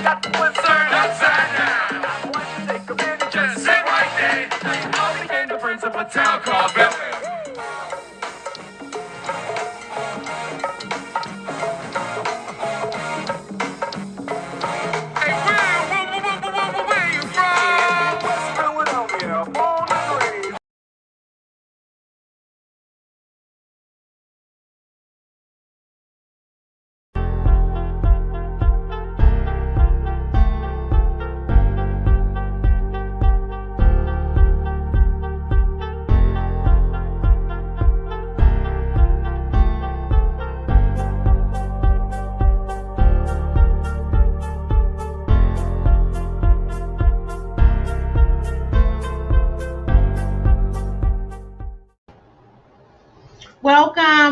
got the Western upside down. I want to take a minute, just sit right there. I became the prince of a town called Bel Air. Hey, where you from? West Philadelphia, born and raised.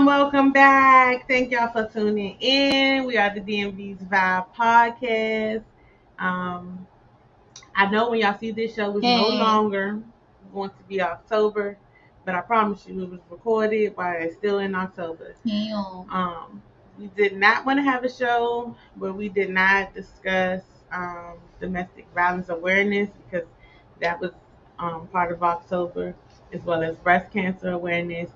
Welcome back. Thank y'all for tuning in. We are the DMV's Vibe Podcast. I know when y'all see this show, it's no longer going to be October, but I promise you it was recorded while it's still in October. We did not want to have a show where we did not discuss domestic violence awareness because that was part of October, as well as breast cancer awareness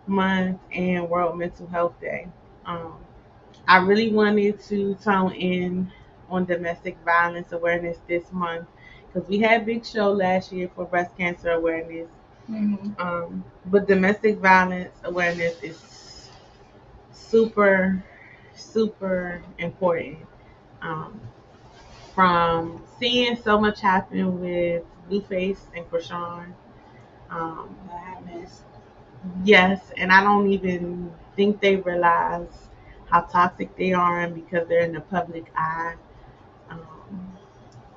month and World Mental Health Day. I really wanted to tone in on domestic violence awareness this month because we had a big show last year for breast cancer awareness. But domestic violence awareness is super, super important. From seeing so much happen with Blueface and Krishan. Yes, and I don't even think they realize how toxic they are because they're in the public eye.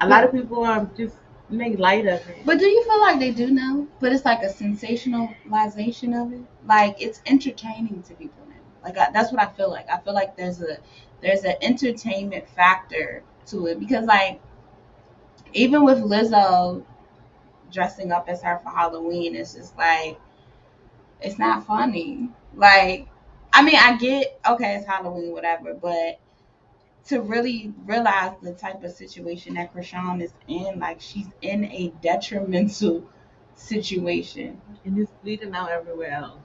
A lot of people just make light of it. But do you feel like they do know? But it's like a sensationalization of it. Like it's entertaining to people now. Like that's what I feel like. I feel like there's an entertainment factor to it because like even with Lizzo dressing up as her for Halloween, it's just like it's not funny. Like I mean, I get okay, it's Halloween, whatever, but to really realize the type of situation that Krishan is in, like she's in a detrimental situation. And it's bleeding out everywhere else.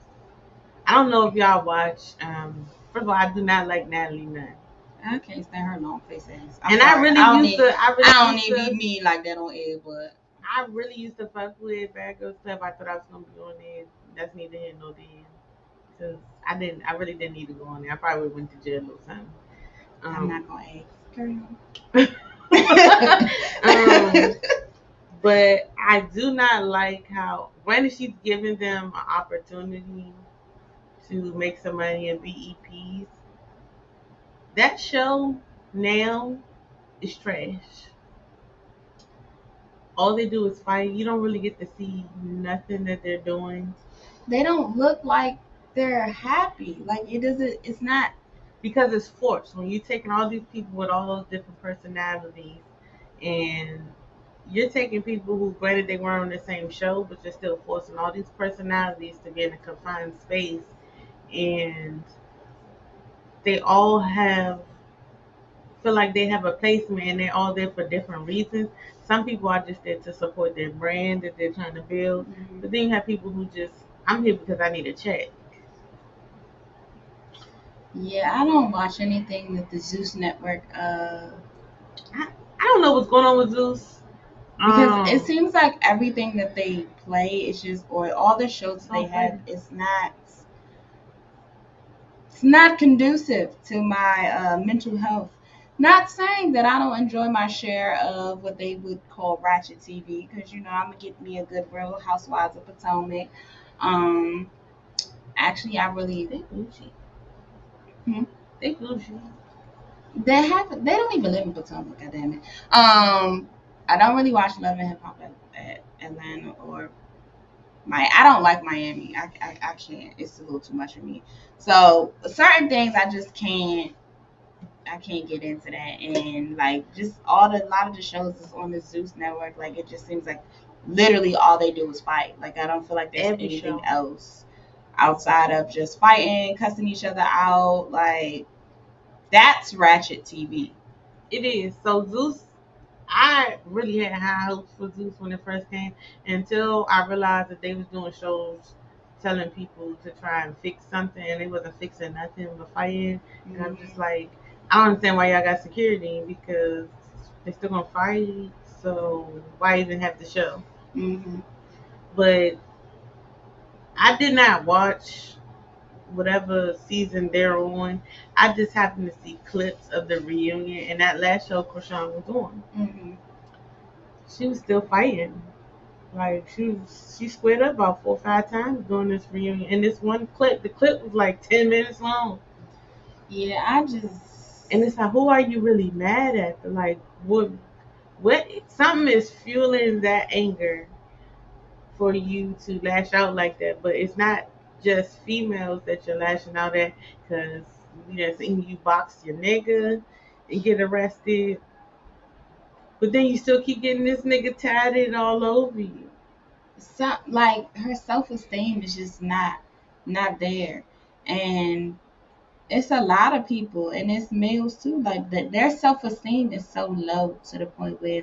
I don't know if y'all watch, first of all, I do not like Natalie Nunn. I can't stand her long face ass. I don't even mean like that on air, but I really used to fuck with Bad Girl Club. I thought I was gonna be on there. That's neither here nor there. Because I really didn't need to go on there. I probably would went to jail or something. I'm not gonna ask. But I do not like how when she's giving them an opportunity to make some money in BEPs. That show now is trash. All they do is fight. You don't really get to see nothing that they're doing. They don't look like they're happy. Like it's not. Because it's forced. When you're taking all these people with all those different personalities and you're taking people who, granted, they weren't on the same show, but you're still forcing all these personalities to be in a confined space. And they all feel like they have a placement and they're all there for different reasons. Some people are just there to support their brand that they're trying to build. Mm-hmm. But then you have people who just, I'm here because I need a check. Yeah, I don't watch anything with the Zeus Network. I don't know what's going on with Zeus. Because it seems like everything that they play is just, or all the shows they have, it's not conducive to my mental health. Not saying that I don't enjoy my share of what they would call ratchet TV, because I'm gonna get me a good Real Housewives of Potomac. Actually, I really they bougie. They bougie. They don't even live in Potomac, goddammit. I don't really watch Love and Hip Hop at Atlanta or I don't like Miami. I can't. It's a little too much for me. So certain things I just can't. I can't get into that, and like just a lot of the shows that's on the Zeus Network, like it just seems like literally all they do is fight. Like I don't feel like there's anything else outside of just fighting, cussing each other out. Like that's ratchet TV. It is. So Zeus, I really had high hopes for Zeus when it first came until I realized that they was doing shows telling people to try and fix something and they wasn't fixing nothing but fighting. And I'm just like, I don't understand why y'all got security because they still gonna fight. So why even have the show? Mm-hmm. But I did not watch whatever season they're on. I just happened to see clips of the reunion and that last show Krishan was on. Mm-hmm. She was still fighting. Like she squared up about 4 or 5 times during this reunion. And this one clip, the clip was like 10 minutes long. Yeah, I just. And it's like, who are you really mad at? Like, what? Something is fueling that anger for you to lash out like that. But it's not just females that you're lashing out at, because seen you box your nigga and get arrested. But then you still keep getting this nigga tatted all over you. So, like, her self-esteem is just not there, and it's a lot of people, and it's males too, like that their self-esteem is so low to the point where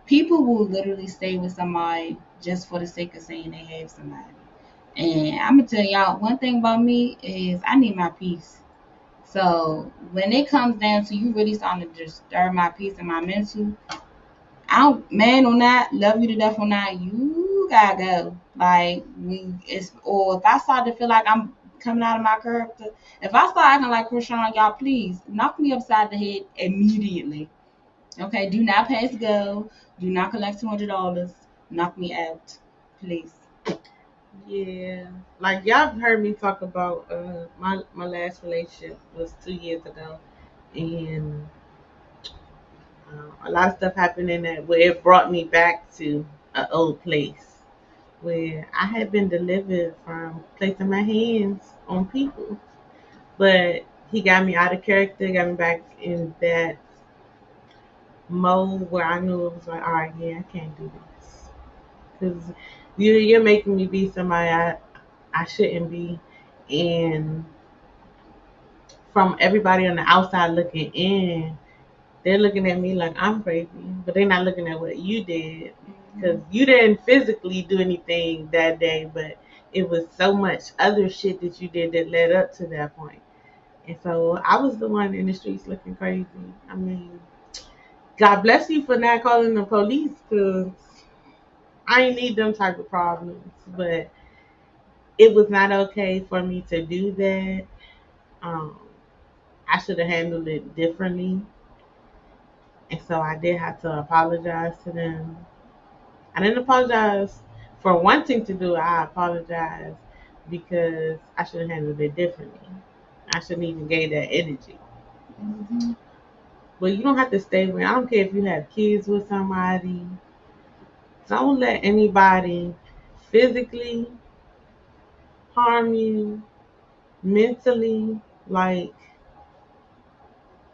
people will literally stay with somebody just for the sake of saying they have somebody. And I'm gonna tell y'all one thing about me is I need my peace. So when it comes down to you really starting to disturb my peace and my mental, I don't, man or not, love you to death or not, you gotta go. Like or if I start to feel like I'm coming out of my character, if I start acting like Krishan, y'all please knock me upside the head immediately. Okay, do not pass go. Do not collect $200. Knock me out, please. Yeah, like y'all have heard me talk about my last relationship was 2 years ago, and a lot of stuff happened in that where it brought me back to an old place where I had been delivered from placing my hands on people, but he got me out of character, got me back in that mode where I knew it was like, all right, yeah, I can't do this because you're making me be somebody I shouldn't be, and from everybody on the outside looking in, they're looking at me like I'm crazy, but they're not looking at what you did because you didn't physically do anything that day, but it was so much other shit that you did that led up to that point. And so I was the one in the streets looking crazy. I mean, God bless you for not calling the police because I ain't need them type of problems, but it was not okay for me to do that. Um, I should have handled it differently. And so I did have to apologize to them. I didn't apologize for wanting to do it. I apologize because I should have handled it differently. I shouldn't even gave that energy. Mm-hmm. But you don't have to stay with. I don't care if you have kids with somebody. Don't let anybody physically harm you, mentally. Like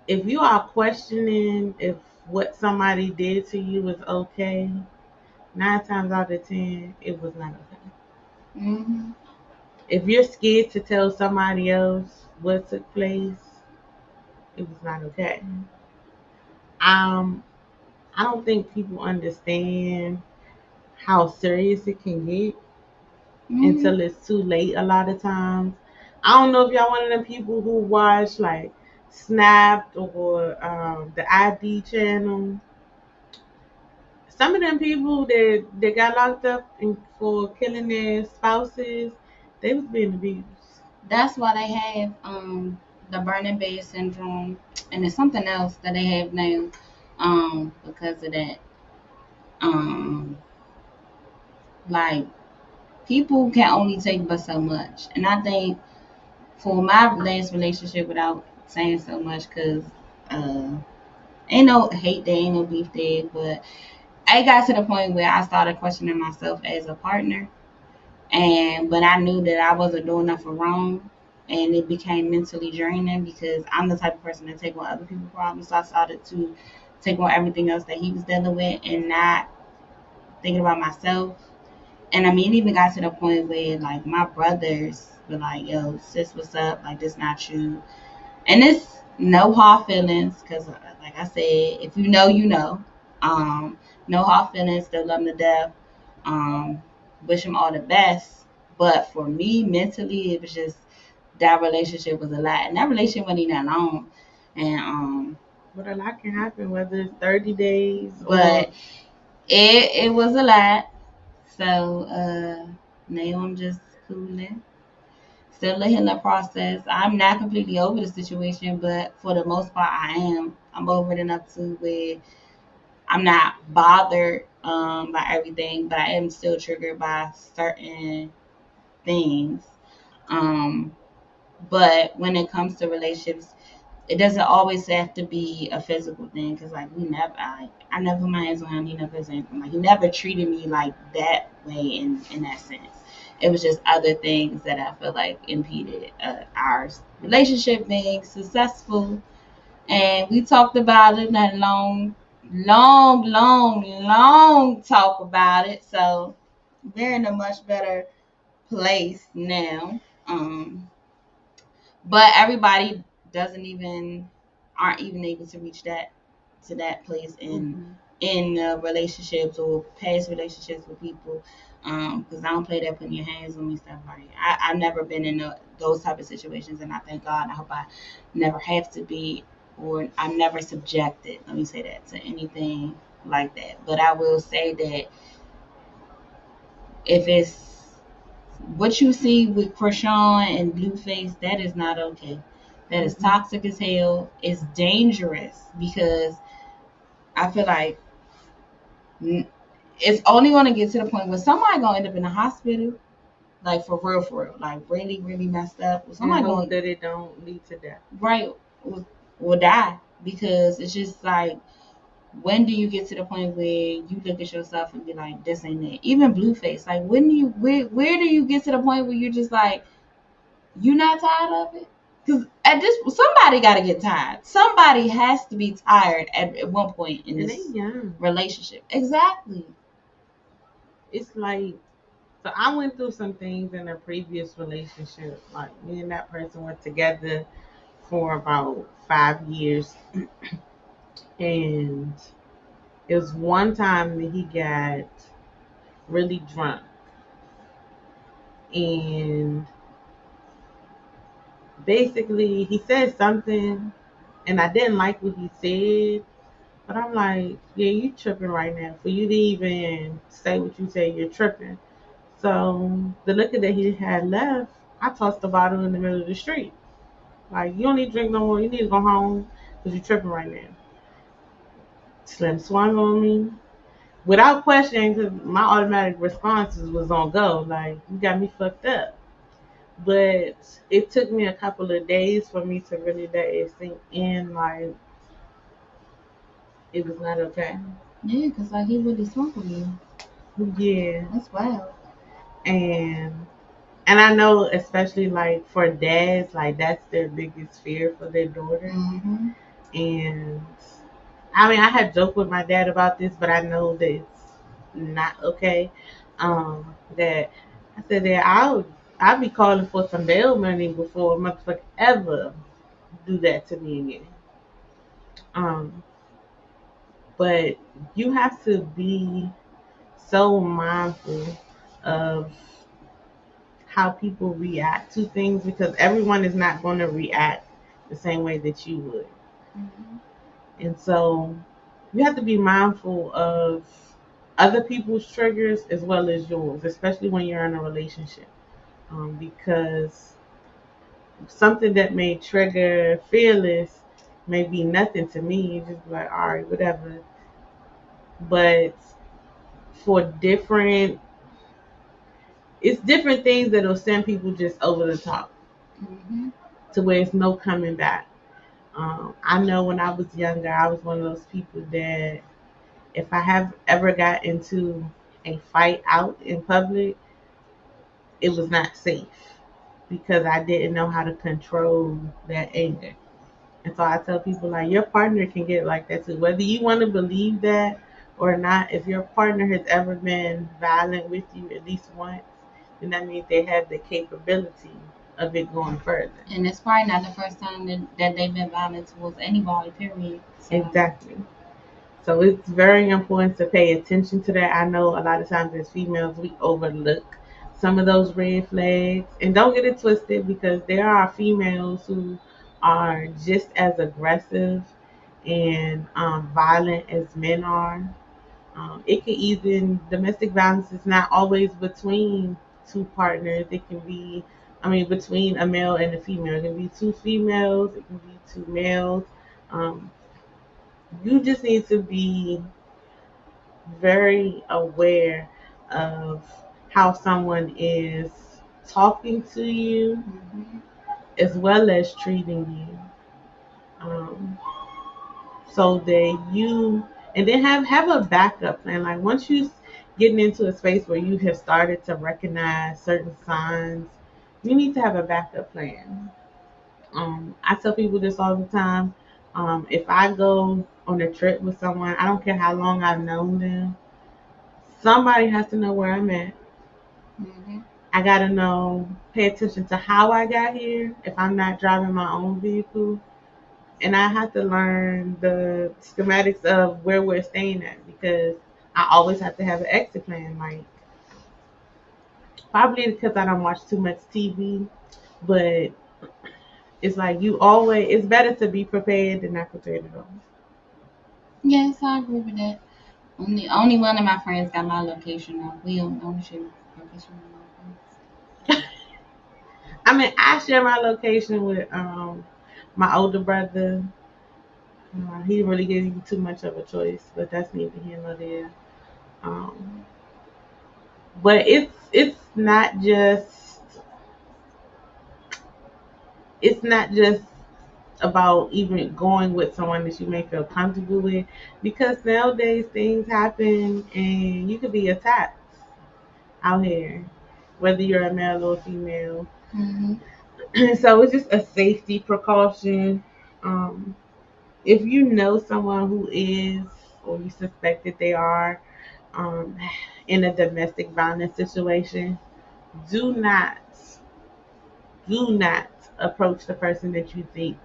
if you are questioning if what somebody did to you is okay, 9 times out of 10, it was not okay. Mm-hmm. If you're scared to tell somebody else what took place, it was not okay. Um, I don't think people understand how serious it can get Mm-hmm. until it's too late. A lot of times, I don't know if y'all one of them people who watch like Snapped or the ID channel. Some of them people that got locked up for killing their spouses, they was being abused. That's why they have the burning bed syndrome, and it's something else that they have now because of that. Um, like people can only take but so much, and I think for my last relationship, without saying so much, because uh, ain't no hate there, ain't no beef there, but I got to the point where I started questioning myself as a partner, and but I knew that I wasn't doing nothing wrong, and it became mentally draining because I'm the type of person that take on other people's problems. So I started to take on everything else that he was dealing with and not thinking about myself. And I mean, it even got to the point where my brothers were like, "Yo, sis, what's up? Like, this not you." And it's No hard feelings, because like I said, if you know, you know. No hard feelings. Still love him to death. Wish him all the best. But for me, mentally, it was just that relationship was a lot, and that relationship wasn't even that long. And But a lot can happen, whether it's 30 days but or it was a lot. So now I'm just cooling. Still in the process. I'm not completely over the situation, but for the most part, I am. I'm over it enough to where I'm not bothered by everything, but I am still triggered by certain things. Um, but when it comes to relationships, it doesn't always have to be a physical thing. Cause like I never put my hands on him. He never said anything. Like he never treated me like that way in that sense. It was just other things that I feel like impeded our relationship being successful. And we talked about it, that long talk about it. So we're in a much better place now. But everybody doesn't even aren't even able to reach that place in relationships or past relationships with people. Because I don't play that putting your hands on me stuff. Like I've never been in those type of situations, and I thank God. I hope I never have to be, or I'm never subjected. Let me say that, to anything like that. But I will say that if it's what you see with Krishan and Blueface, that is not okay. That is toxic as hell. It's dangerous because I feel like it's only going to get to the point where somebody going to end up in the hospital, like for real, like really messed up. Somebody going that it don't lead to death, right? Will die, because it's just like, when do you get to the point where you look at yourself and be like, this ain't it? Even Blueface, like when do you where do you get to the point where you're just like, you not tired of it? Because at this, somebody got to get tired. Somebody has to be tired at one point in this relationship. Exactly. It's like, so I went through some things in a previous relationship. Like me and that person were together for about 5 years, and it was one time that he got really drunk, and basically he said something, and I didn't like what he said, but I'm like, yeah, you tripping right now. For you to even say what you say, you're tripping. So the liquor that he had left, I tossed the bottle in the middle of the street. Like, you don't need to drink no more. You need to go home because you're tripping right now. Slim swung on me without questioning, because my automatic responses was on go. Like, you got me fucked up. But it took me a couple of days for me to really let it sink in. Like, it was not okay. Yeah, because like he really swung on you. Yeah. That's wild. And I know, especially like for dads, like that's their biggest fear for their daughter. Mm-hmm. And I mean, I had joked with my dad about this, but I know that it's not okay. That I said that I'll be calling for some bail money before a motherfucker ever do that to me again. Um, but you have to be so mindful of how people react to things, because everyone is not going to react the same way that you would. Mm-hmm. And so you have to be mindful of other people's triggers as well as yours, especially when you're in a relationship. Because something that may trigger Fearless may be nothing to me. You just be like, all right, whatever. But for it's different things that'll send people just over the top. Mm-hmm. To where it's no coming back. I know when I was younger, I was one of those people that if I have ever got into a fight out in public, it was not safe because I didn't know how to control that anger. And so I tell people, like, your partner can get like that too. Whether you want to believe that or not, if your partner has ever been violent with you at least once, then that means they have the capability of it going further. And it's probably not the first time that they've been violent towards anybody, period. So. Exactly. So it's very important to pay attention to that. I know a lot of times as females, we overlook some of those red flags. And don't get it twisted, because there are females who are just as aggressive and violent as men are. It can even, domestic violence is not always between two partners. It can be, between a male and a female. It can be two females, it can be two males. Um, you just need to be very aware of how someone is talking to you, as well as treating you. So that you, and then have a backup plan. Like once you getting into a space where you have started to recognize certain signs, you need to have a backup plan. I tell people this all the time. If I go on a trip with someone, I don't care how long I've known them, somebody has to know where I'm at. I gotta know, pay attention to how I got here if I'm not driving my own vehicle. And I have to learn the schematics of where we're staying at, because I always have to have an exit plan. Like, probably because I don't watch too much TV, but it's like it's better to be prepared than not prepared at all. Yes, I agree with that. Only one of my friends got my location now. We don't share location with I share my location with my older brother. He didn't really give you too much of a choice, but that's neither here nor there. But it's not just about even going with someone that you may feel comfortable with, because nowadays things happen and you could be attacked out here, whether you're a male or female. So it's just a safety precaution. If you know someone who is, or you suspect that they are, in a domestic violence situation, do not approach the person that you think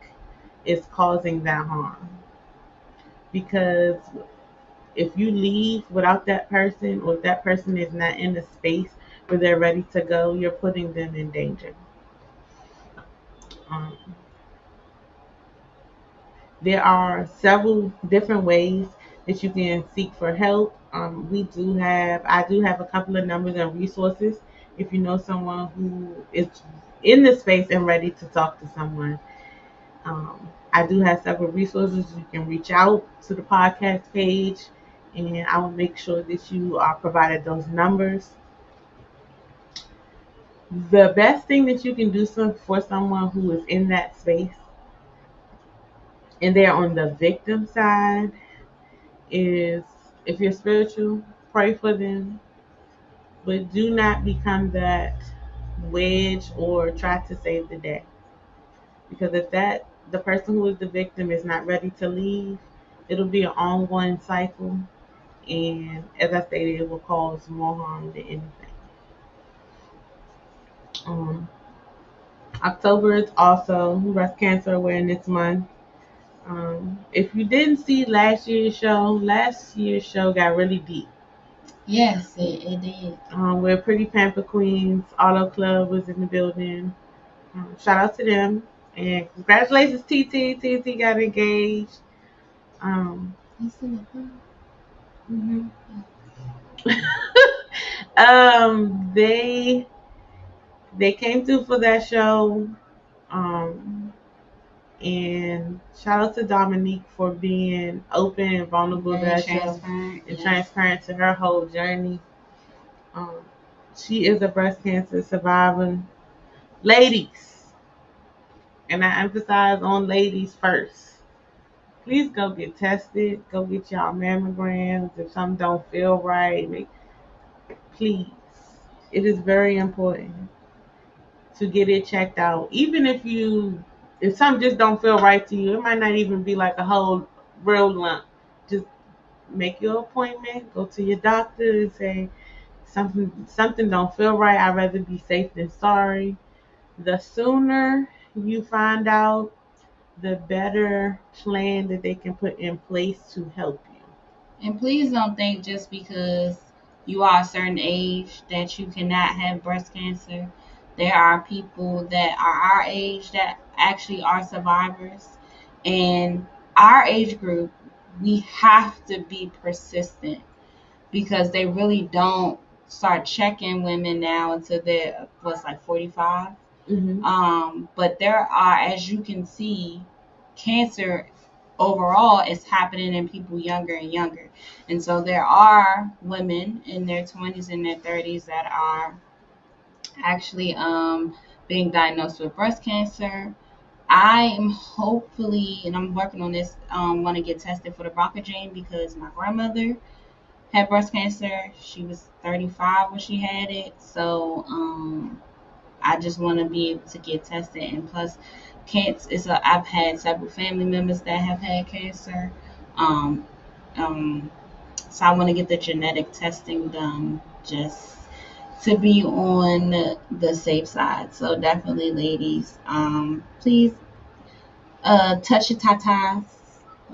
is causing that harm. Because if you leave without that person, or if that person is not in the space where they're ready to go, you're putting them in danger. There are several different ways that you can seek for help. I do have a couple of numbers and resources if you know someone who is in the space and ready to talk to someone. I do have several resources. You can reach out to the podcast page, and I will make sure that you are provided those numbers. The best thing that you can do for someone who is in that space and they're on the victim side is, if you're spiritual, pray for them, but do not become that wedge or try to save the day. Because if the person who is the victim is not ready to leave, it'll be an ongoing cycle, and as I stated, it will cause more harm than anything. October is also Breast Cancer Awareness Month. If you didn't see last year's show got really deep. Yes, it did. We're Pretty Pamper Queens Auto Club was in the building. Shout out to them, and congratulations, TT. TT got engaged. Mm-hmm. They came through for that show. And shout out to Dominique for being open and vulnerable to that show, and transparent to her whole journey. She is a breast cancer survivor. Ladies, and I emphasize on ladies first, please go get tested. Go get y'all mammograms. If something don't feel right, please. It is very important to get it checked out. Even if something just don't feel right to you, it might not even be like a whole real lump. Just make your appointment, go to your doctor and say something don't feel right. I'd rather be safe than sorry. The sooner you find out, the better plan that they can put in place to help you. And please don't think just because you are a certain age that you cannot have breast cancer. There are people that are our age that actually are survivors. And our age group, we have to be persistent because they really don't start checking women now until they're what's like 45. But there are, as you can see, cancer overall is happening in people younger and younger. And so there are women in their 20s and their 30s that are actually being diagnosed with breast cancer. I am hopefully, and I'm working on this, want to get tested for the BRCA gene because my grandmother had breast cancer. She was 35 when she had it. So I just want to be able to get tested. And plus, cancer. I've had several family members that have had cancer. Um, um, so I want to get the genetic testing done just to be on the safe side. So definitely, ladies, please touch your tatas.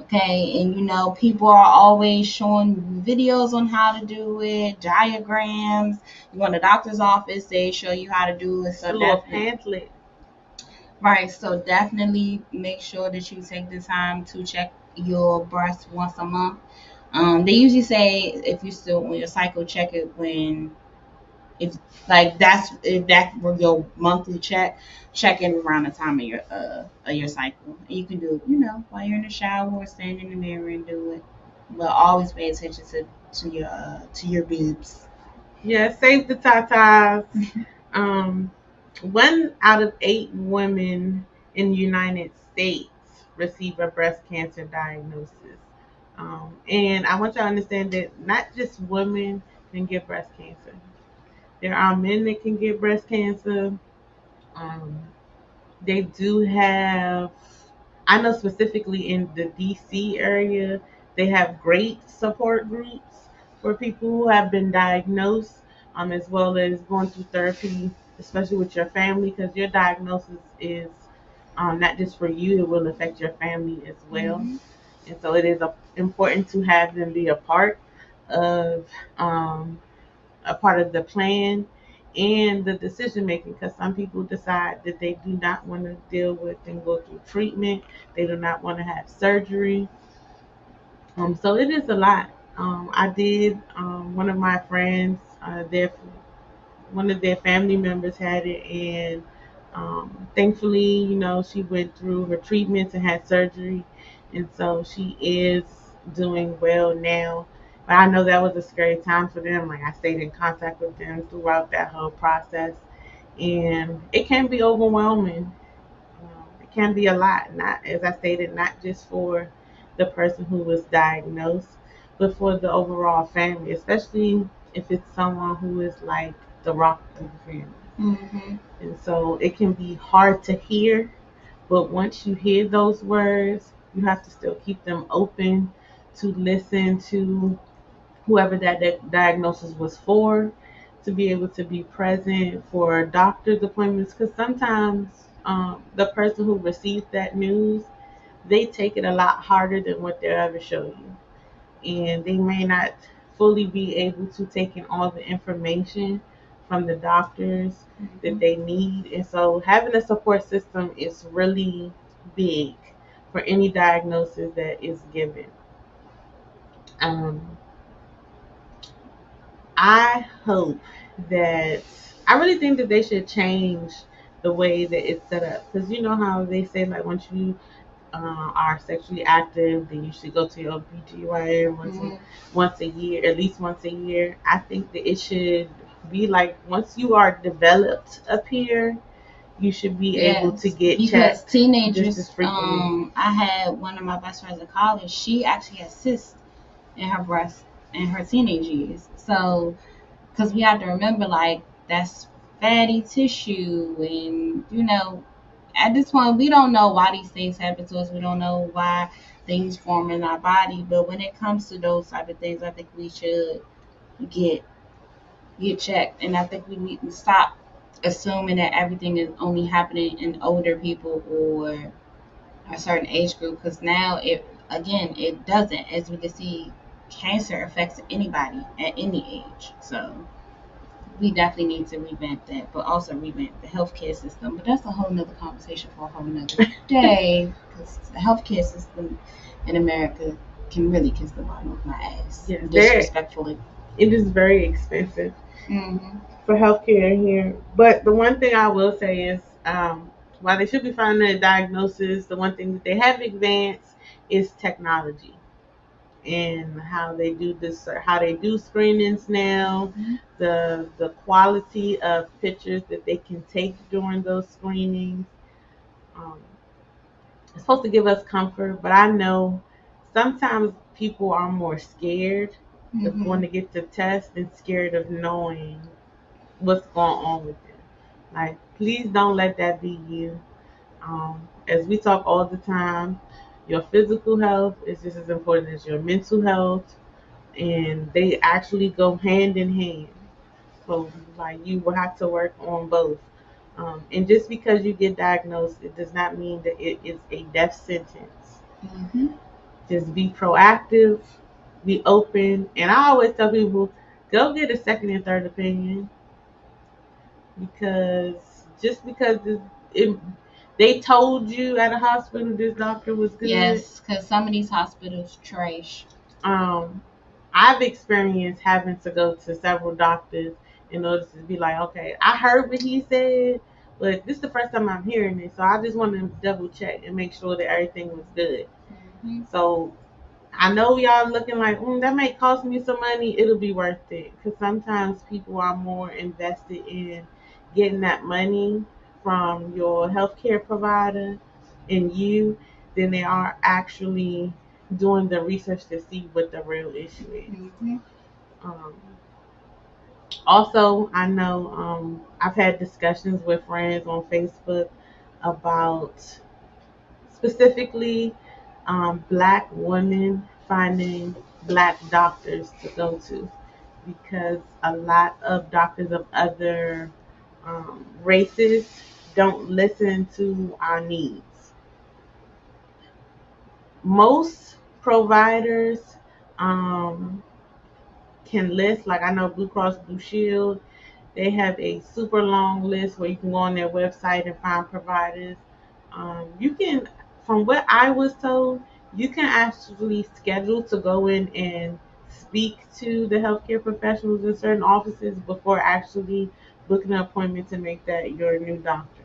Okay, and people are always showing videos on how to do it, diagrams. You go in the doctor's office, they show you how to do it. So little pamphlet. Right, so definitely make sure that you take the time to check your breast once a month. They usually say if you're still on your cycle, check it when if that were your monthly check it around the time of your cycle. And you can do it, while you're in the shower or stand in the mirror and do it. But always pay attention to your boobs. Yeah, save the tatas. 1 out of 8 women in the United States receive a breast cancer diagnosis. And I want you to understand that not just women can get breast cancer. There are men that can get breast cancer. Um, they do have, I know specifically in the DC area, they have great support groups for people who have been diagnosed, as well as going through therapy, especially with your family, because your diagnosis is not just for you, it will affect your family as well. Mm-hmm. And so it is important to have them be of um, a part of the plan and the decision making, because some people decide that they do not want to deal with and go through treatment. They do not want to have surgery. So it is a lot. I did. One of my friends, one of their family members had it, and thankfully, she went through her treatments and had surgery, and so she is doing well now. But I know that was a scary time for them. Like, I stayed in contact with them throughout that whole process, and it can be overwhelming. It can be a lot. Not, as I stated, not just for the person who was diagnosed, but for the overall family, especially if it's someone who is like the rock of the family. Mm-hmm. And so it can be hard to hear, but once you hear those words, you have to still keep them open to listen to whoever that diagnosis was for, to be able to be present for doctor's appointments, because sometimes the person who received that news, they take it a lot harder than what they'll ever show you, and they may not fully be able to take in all the information from the doctors that they need. And so having a support system is really big for any diagnosis that is given. Um, I hope that I really think that they should change the way that it's set up, because you know how they say, like, once you are sexually active, then you should go to your OBGYN once a year, at least once a year. I think that it should be like, once you are developed up here, you should be able to get because checked teenagers. I had one of my best friends in college. She actually had cysts in her breast in her teenage years. So, because we have to remember, like, that's fatty tissue, and at this point, we don't know why these things happen to us. We don't know why things form in our body. But when it comes to those type of things, I think we should get checked, and I think we need to stop assuming that everything is only happening in older people or a certain age group, because now it doesn't. As we can see, cancer affects anybody at any age. So we definitely need to revamp that, but also revamp the healthcare system. But that's a whole nother conversation for a whole nother day, because the healthcare system in America can really kiss the bottom of my ass. Yes, disrespectfully. It is very expensive Mm-hmm. for healthcare here. But the one thing I will say is, while they should be finding a diagnosis, the one thing that they have advanced is technology and how they do this, how they do screenings now, the quality of pictures that they can take during those screenings. Um, it's supposed to give us comfort, but I know sometimes people are more scared of going to get the test than scared of knowing what's going on with them. Like, please don't let that be you. As we talk all the time, your physical health is just as important as your mental health, and they actually go hand in hand. So, like, you will have to work on both. And just because you get diagnosed, it does not mean that it is a death sentence. Just be proactive, be open, and I always tell people, go get a second and third opinion, because just because they told you at a hospital this doctor was good. Yes, because some of these hospitals trash. I've experienced having to go to several doctors in order to be like, okay, I heard what he said, but this is the first time I'm hearing it, so I just want to double check and make sure that everything was good. So I know y'all looking like, that may cost me some money. It'll be worth it, because sometimes people are more invested in getting that money from your healthcare provider and you than they are actually doing the research to see what the real issue is. Also, I know I've had discussions with friends on Facebook about specifically Black women finding Black doctors to go to, because a lot of doctors of other races don't listen to our needs. Most providers um, can list, like I know Blue Cross Blue Shield, they have a super long list where you can go on their website and find providers. You can, from what I was told, you can actually schedule to go in and speak to the healthcare professionals in certain offices before actually booking an appointment to make that your new doctor.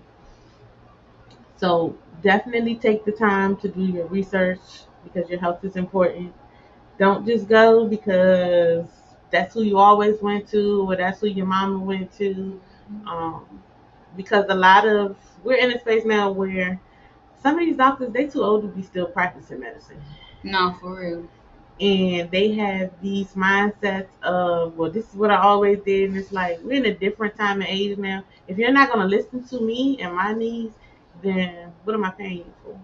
So definitely take the time to do your research, because your health is important. Don't just go because that's who you always went to, or that's who your mama went to. Um, because we're in a space now where some of these doctors, they too old to be still practicing medicine. No, for real. And they have these mindsets of, well, this is what I always did. And it's like, we're in a different time and age now. If you're not going to listen to me and my needs, then what am I paying you for?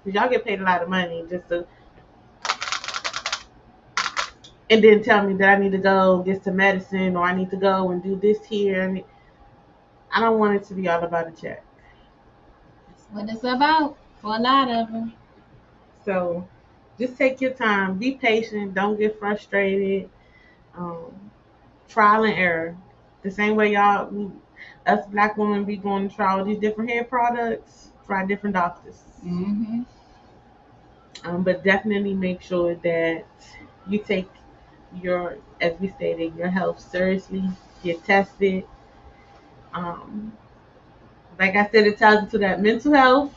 Because y'all get paid a lot of money just to, and then tell me that I need to go get some medicine, or I need to go and do this here. I don't want it to be all about a check. That's what it's about for a lot of them. So just take your time. Be patient. Don't get frustrated. Trial and error. The same way us Black women be going to try all these different hair products, try different doctors. But definitely make sure that you take as we stated, your health seriously. Get tested. Like I said, it ties into that mental health.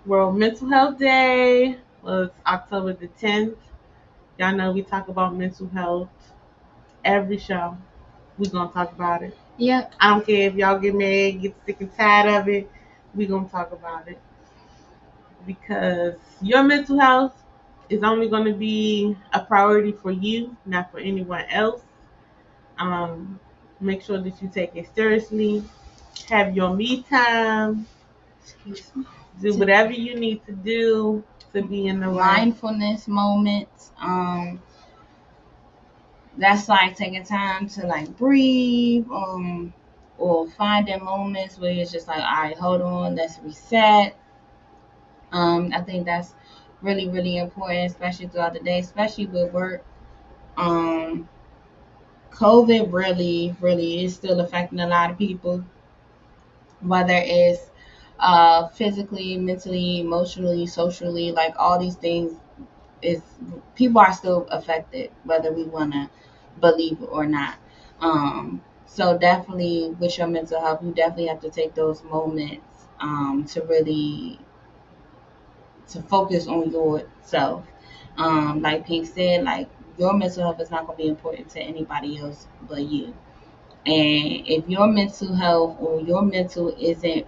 World Mental Health Day was October the 10th. Y'all know we talk about mental health every show. We're going to talk about it. Yep. I don't care if y'all get mad, get sick and tired of it. We're going to talk about it. Because your mental health is only going to be a priority for you, not for anyone else. Make sure that you take it seriously. Have your me time. Do whatever you need to do to be in the mindfulness moments. That's like taking time to like breathe, or finding moments where it's just like, all right, hold on, let's reset. I think that's really, really important, especially throughout the day, especially with work. Um, COVID really, really is still affecting a lot of people, whether it's physically, mentally, emotionally, socially, like all these things is people are still affected, whether we want to believe it or not. So definitely with your mental health, you definitely have to take those moments to really to focus on yourself. Like Pink said, like your mental health is not going to be important to anybody else but you. And if your mental health or your mental isn't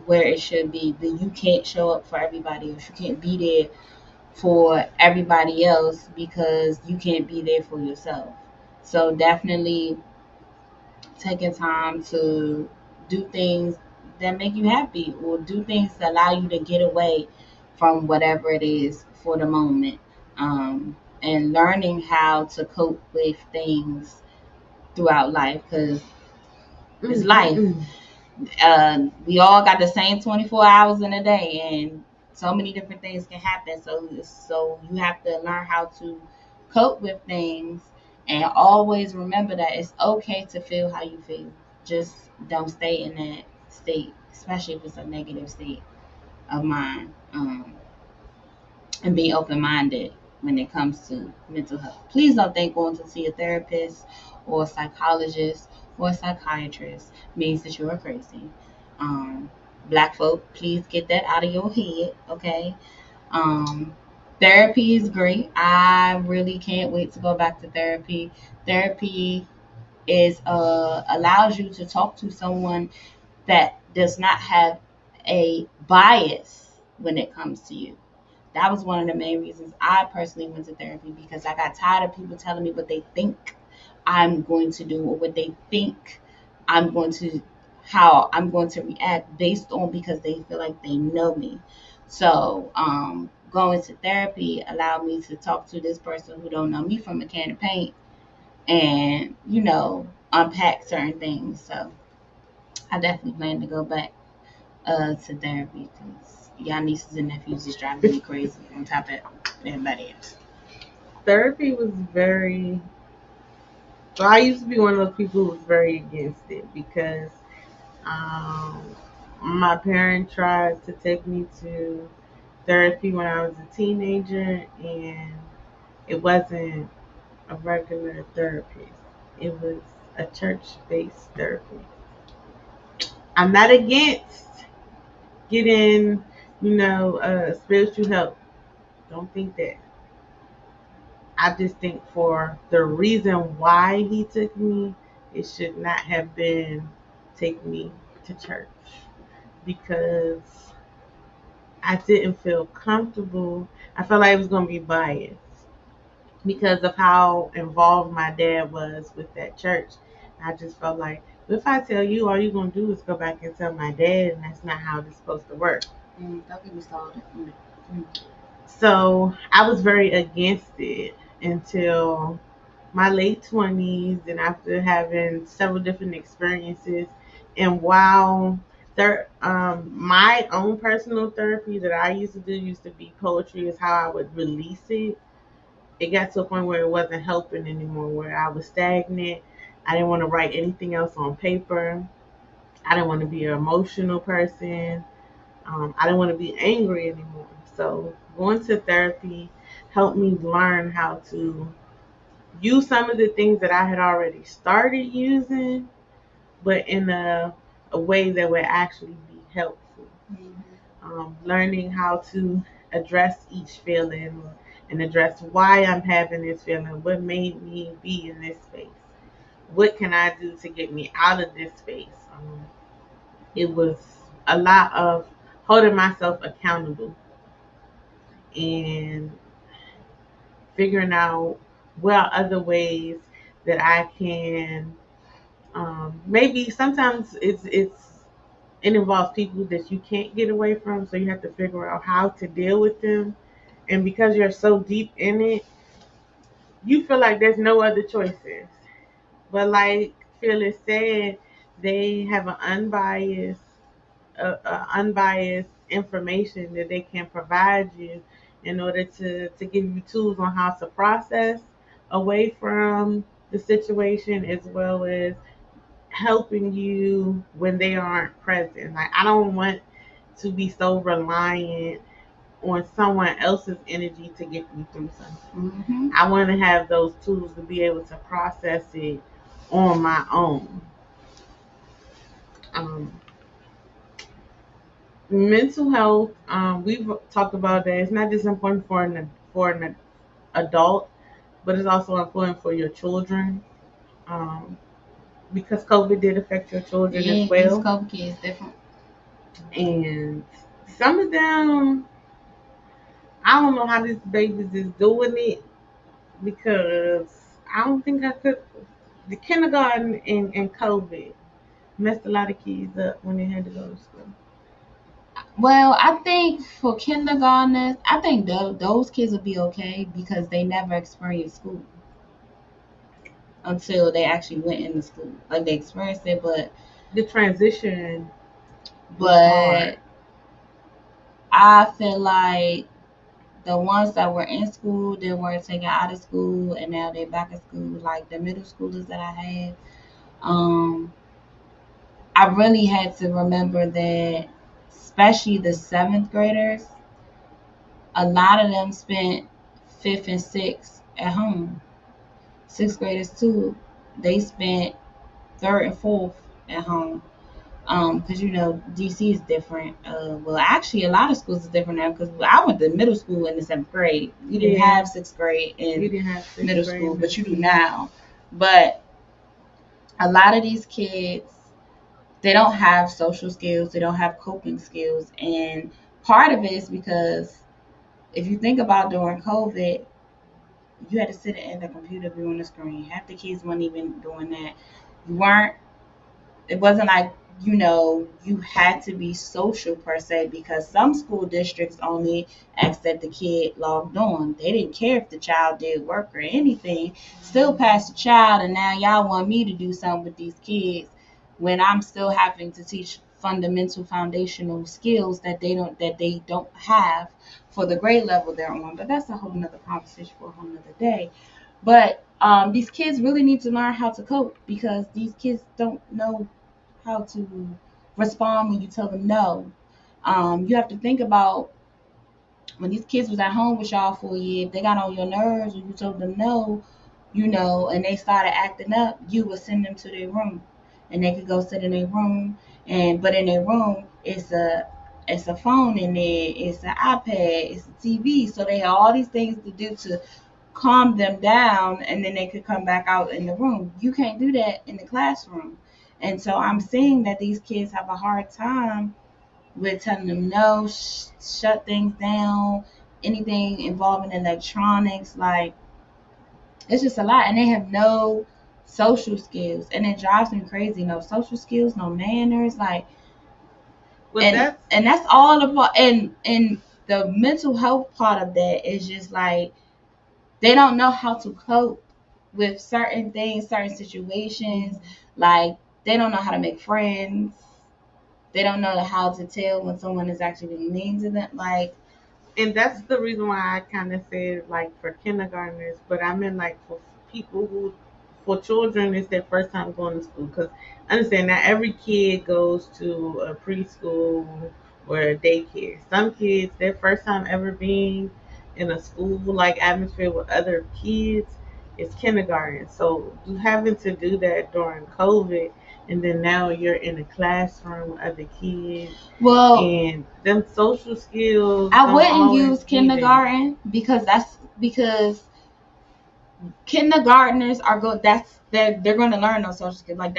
where it should be, then you can't show up for everybody else. You can't be there for everybody else because you can't be there for yourself. So definitely taking time to do things that make you happy or do things that allow you to get away from whatever it is for the moment. And learning how to cope with things throughout life because it's life. We all got the same 24 hours in a day, and so many different things can happen. So you have to learn how to cope with things, and always remember that it's okay to feel how you feel. Just don't stay in that state, especially if it's a negative state of mind. And be open minded when it comes to mental health. Please don't think going to see a therapist or a psychologist or a psychiatrist means that you are crazy. Um, Black folk, please get that out of your head, okay? Um, Therapy is great. I really can't wait to go back to therapy. Therapy is allows you to talk to someone that does not have a bias when it comes to you. That was one of the main reasons I personally went to therapy because I got tired of people telling me what they think I'm going to do or what they think I'm going to how I'm going to react based on because they feel like they know me. So going to therapy allowed me to talk to this person who don't know me from a can of paint and unpack certain things. So I definitely plan to go back to therapy because y'all nieces and nephews is driving me crazy on top of everybody else. Therapy was very. So I used to be one of those people who was very against it because um, my parents tried to take me to therapy when I was a teenager, and it wasn't a regular therapist. It was a church-based therapy. I'm not against getting, spiritual help. Don't think that. I just think for the reason why he took me, it should not have been take me to church because I didn't feel comfortable. I felt like it was going to be biased because of how involved my dad was with that church. I just felt like, if I tell you, all you're going to do is go back and tell my dad, and that's not how it's supposed to work. Don't get me started. So I was very against it until my late 20s and after having several different experiences. And while my own personal therapy that I used to do used to be poetry, is how I would release it. It got to a point where it wasn't helping anymore, where I was stagnant. I didn't want to write anything else on paper. I didn't want to be an emotional person. I didn't want to be angry anymore. So going to therapy helped me learn how to use some of the things that I had already started using, but in a way that would actually be helpful. Learning how to address each feeling and address why I'm having this feeling, what made me be in this space, what can I do to get me out of this space. It was a lot of holding myself accountable and figuring out what other ways that I can maybe sometimes it involves people that you can't get away from, so you have to figure out how to deal with them. And because you're so deep in it, you feel like there's no other choices. But like Phyllis said, they have an unbiased information that they can provide you in order to give you tools on how to process away from the situation, as well as helping you when they aren't present. Like, I don't want to be so reliant on someone else's energy to get me through something. I want to have those tools to be able to process it on my own. Mental health, we've talked about that. It's not just important for an adult, but it's also important for your children. Um, because COVID did affect your children as well. These COVID kids different. And some of them, I don't know how these babies is doing it, because I don't think I could. The kindergarten and COVID messed a lot of kids up when they had to go to school. Well, I think for kindergartners, I think those kids will be okay because they never experienced school until they actually went into school. Like, they experienced it, but the transition. But I feel like the ones that were in school, they weren't taken out of school, and now they're back in school. Like the middle schoolers that I had, I really had to remember that, especially the 7th graders, a lot of them spent 5th and 6th at home. 6th graders too, they spent 3rd and 4th at home. Because DC is different. Well, actually, a lot of schools is different now. Because I went to middle school in the 7th grade. You didn't have 6th grade in middle school, but you do now. But a lot of these kids, they don't have social skills. They don't have coping skills, and part of it is because if you think about during COVID, you had to sit at the computer viewing the screen. Half the kids weren't even doing that. It wasn't like you had to be social per se, because some school districts only asked that the kid logged on. They didn't care if the child did work or anything. Still passed the child, and now y'all want me to do something with these kids when I'm still having to teach fundamental foundational skills that they don't have for the grade level they're on. But that's a whole nother conversation for a whole nother day. But these kids really need to learn how to cope, because these kids don't know how to respond when you tell them no. You have to think about when these kids was at home with y'all for a year, if they got on your nerves when you told them no, and they started acting up, you would send them to their room, and they could go sit in their room. But in their room, it's a phone in there, it's an iPad, it's a TV, so they have all these things to do to calm them down, and then they could come back out in the room. You can't do that in the classroom. And so I'm seeing that these kids have a hard time with telling them no, shut things down, anything involving electronics. Like, it's just a lot. And they have no social skills. And it drives them crazy. No social skills, no manners. Like, and that's all about. And the mental health part of that is just like, they don't know how to cope with certain things, certain situations. Like, they don't know how to make friends. They don't know how to tell when someone is actually being mean to them. Like, and that's the reason why I kind of said, like, for kindergartners, but I meant like for people for children, it's their first time going to school. Because understand that every kid goes to a preschool or a daycare. Some kids, their first time ever being in a school like atmosphere with other kids is kindergarten. So you having to do that during COVID, and then now you're in a classroom with other kids. Well, and them social skills. I wouldn't use kindergarten because kindergartners are good. They're going to learn those social skills. Like,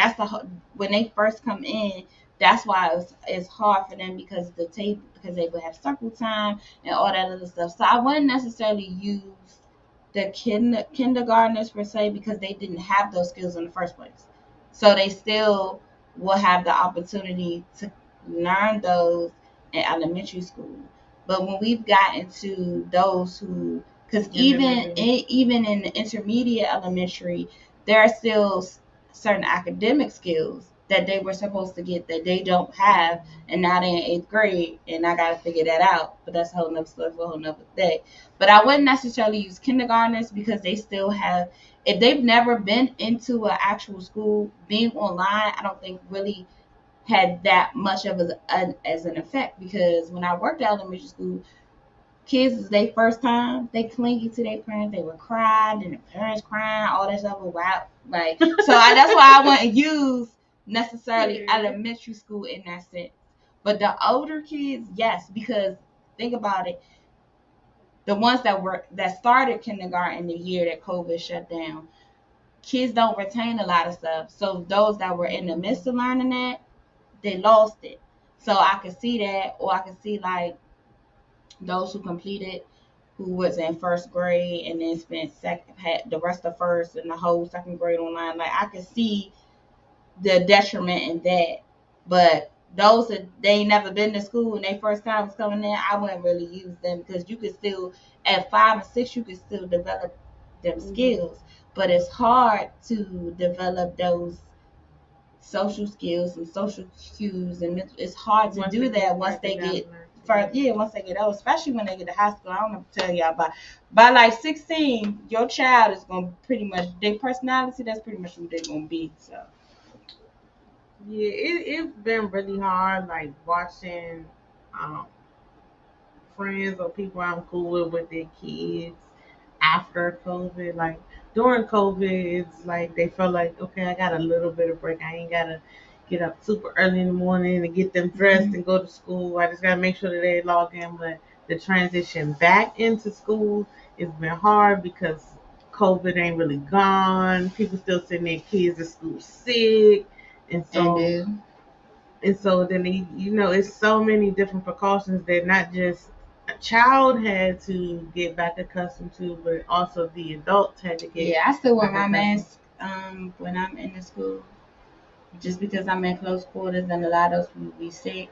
when they first come in. That's why it's hard for them, because they would have circle time and all that other stuff. So I wouldn't necessarily use the kindergartners per se, because they didn't have those skills in the first place. So they still will have the opportunity to learn those in elementary school. But when we've gotten to those who, because even in the intermediate elementary, there are still certain academic skills that they were supposed to get that they don't have, and now they're in 8th grade, and I gotta figure that out. But that's a whole nother story for a whole nother day. But I wouldn't necessarily use kindergartners because they still have, if they've never been into an actual school, being online, I don't think really had that much of as an effect, because when I worked at elementary school, kids is their first time, they clingy to their parents, they were crying, and the parents crying, all that stuff. Wow, like that's why I wouldn't use necessarily elementary school in that sense. But the older kids, yes, because think about it, the ones that started kindergarten the year that COVID shut down, kids don't retain a lot of stuff. So those that were in the midst of learning that, they lost it. So I could see that, or I could see like those who completed, who was in 1st grade and then had the rest of 1st and the whole 2nd grade online. Like I could see the detriment in that. But those that they ain't never been to school and their first time was coming in, I wouldn't really use them, because you could still, at 5 and 6, you could still develop them skills. But it's hard to develop those social skills and social cues, and it's hard to do that once they get once they get old, especially when they get to high school. I don't know to tell y'all, by like 16, your child is gonna pretty much, their personality, that's pretty much who they're gonna be. So yeah, it's been really hard, like watching friends or people I'm cool with their kids after COVID. Like during COVID, it's like they felt like, okay, I got a little bit of break. I ain't gotta get up super early in the morning and get them dressed and go to school. I just gotta make sure that they log in. But the transition back into school has been hard because COVID ain't really gone. People still sending their kids to school sick, and so then they, it's so many different precautions that not just a child had to get back accustomed to, but also the adults had to get. Yeah, I still wear my mask when I'm in the school, just because I'm in close quarters and a lot of us will be sick.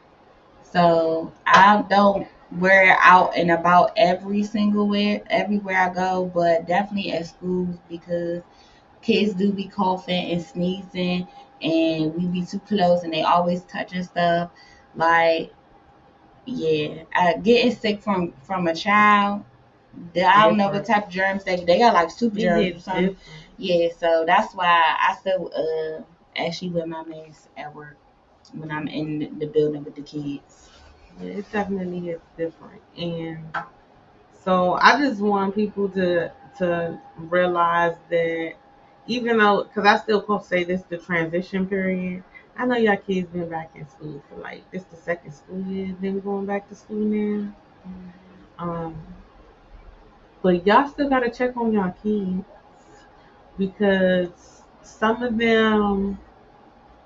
So I don't wear it out and about everywhere I go, but definitely at schools, because kids do be coughing and sneezing, and we be too close, and they always touching stuff. Like, yeah, getting sick from a child, I don't know what type of germs they got, like super germs or something. Yeah, so that's why I still actually wear my mask at work when I'm in the building with the kids. Yeah, it definitely hits different, and so I just want people to realize that, even though, because I still say this the transition period. I know y'all kids been back in school for like this the 2nd school year, then going back to school now. But y'all still gotta check on y'all kids, because some of them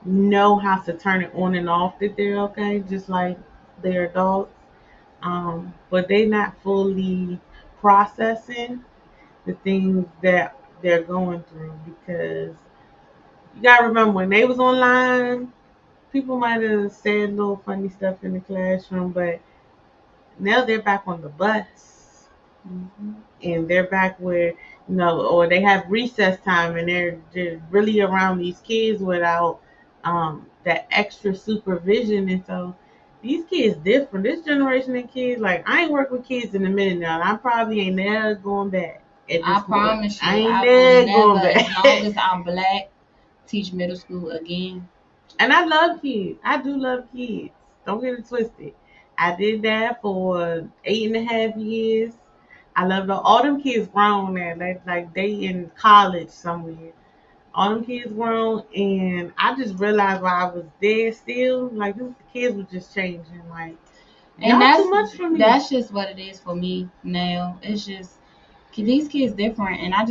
know how to turn it on and off that they're okay, just like they're adults. But they not fully processing the things that they're going through, because you gotta remember, when they was online, people might have said little funny stuff in the classroom, but now they're back on the bus. And they're back where, or they have recess time, and they're really around these kids without that extra supervision. And so these kids different. This generation of kids, like, I ain't worked with kids in a minute now, and I probably ain't never going back. I promise you, I ain't never going back. As long as I'm black, teach middle school again. And I love kids. I do love kids. Don't get it twisted. I did that for 8.5 years. I love all them kids grown now. They in college somewhere. All them kids grown, and I just realized while I was there still, like, the kids were just changing. Like, and that's too much for me. That's just what it is for me now. It's just these kids different, and I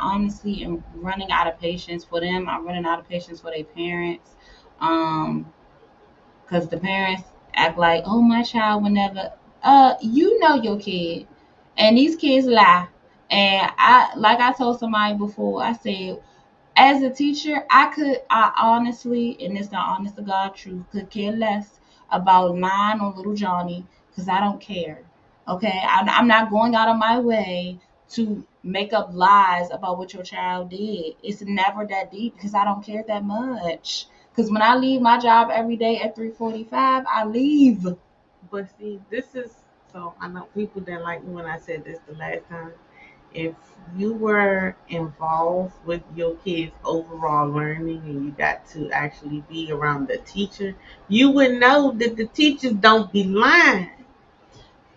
honestly am running out of patience for them. I'm running out of patience for their parents, because the parents act like, oh, my child will never. Your kid, and these kids lie. And I told somebody before, I said, as a teacher, I honestly, and it's the honest to God truth, could care less about mine or little Johnny, because I don't care. Okay, I'm not going out of my way to make up lies about what your child did. It's never that deep, because I don't care that much. Because when I leave my job every day at 3:45, I leave. But see, this is, so I know people didn't like me when I said this the last time. If you were involved with your kids' overall learning and you got to actually be around the teacher, you would know that the teachers don't be lying.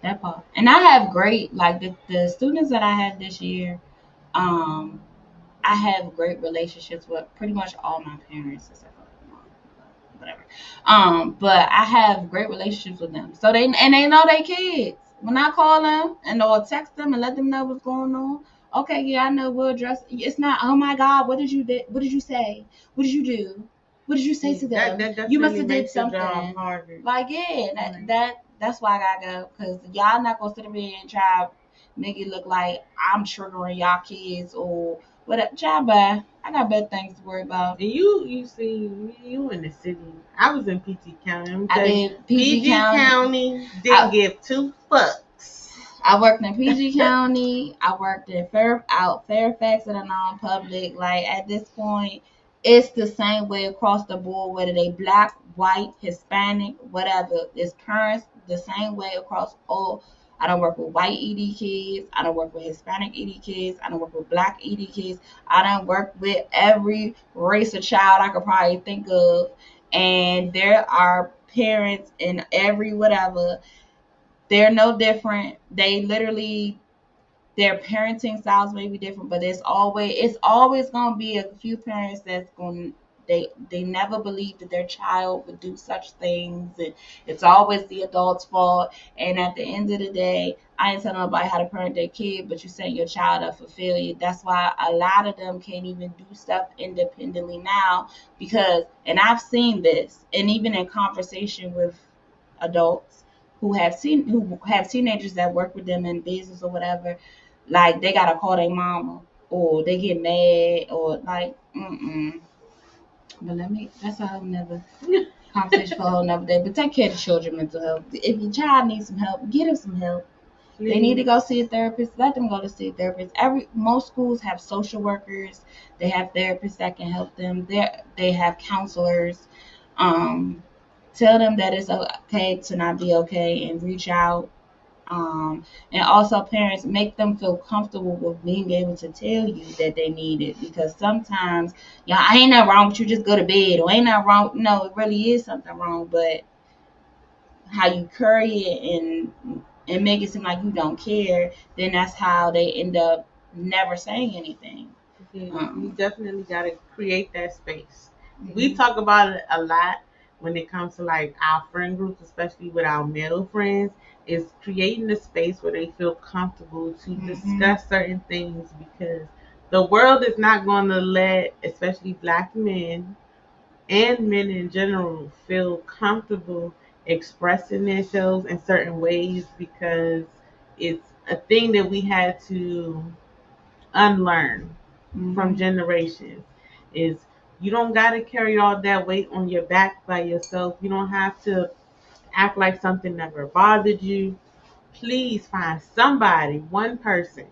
That part. And I have great, like the students that I had this year, I have great relationships with pretty much all my parents except for my mom, but whatever. But I have great relationships with them. So they know they kids. When I call them and or text them and let them know what's going on, okay, yeah, I know we'll address. It's not, oh my God, what did you What did you say? What did you do? What did you say to them? That You must have did makes your something. job harder. Like, yeah, that's why I gotta go, because y'all not gonna sit up here and try to make it look like I'm triggering y'all kids or whatever. Child, bye. I got better things to worry about. And you see, you in the city. I was in PG County. I did PG County didn't give two fucks. I worked in PG County. I worked in Fairfax in a non-public. Like, at this point, it's the same way across the board, whether they black, white, Hispanic, whatever. It's parents the same way across all. I don't work with white ED kids. I don't work with Hispanic ED kids. I don't work with black ED kids. I don't work with every race of child I could probably think of. And there are parents in every whatever. They're no different. They literally, their parenting styles may be different, but it's always gonna be a few parents that's going, they never believe that their child would do such things, and it's always the adult's fault. And at the end of the day, I ain't telling nobody how to parent their kid, but you setting your child up for failure. That's why a lot of them can't even do stuff independently now, because, and I've seen this, and even in conversation with adults who have teenagers that work with them in business or whatever, like they gotta call their mama or they get mad or like, But that's a whole nother conversation for a whole nother day. But take care of the children's mental health. If your child needs some help, get them some help. They need to go see a therapist. Let them go to see a therapist. Most schools have social workers. They have therapists that can help them. They have counselors. Tell them that it's okay to not be okay and reach out. And also, parents, make them feel comfortable with being able to tell you that they need it, because sometimes, I ain't nothing wrong with you, just go to bed, or ain't nothing wrong. No, it really is something wrong, but how you carry it and make it seem like you don't care, then that's how they end up never saying anything. You definitely got to create that space. We talk about it a lot when it comes to like our friend groups, especially with our male friends, is creating a space where they feel comfortable to discuss certain things, because the world is not going to let, especially black men and men in general, feel comfortable expressing themselves in certain ways, because it's a thing that we had to unlearn from generations. Is you don't got to carry all that weight on your back by yourself. You don't have to act like something never bothered you. Please find somebody, one person,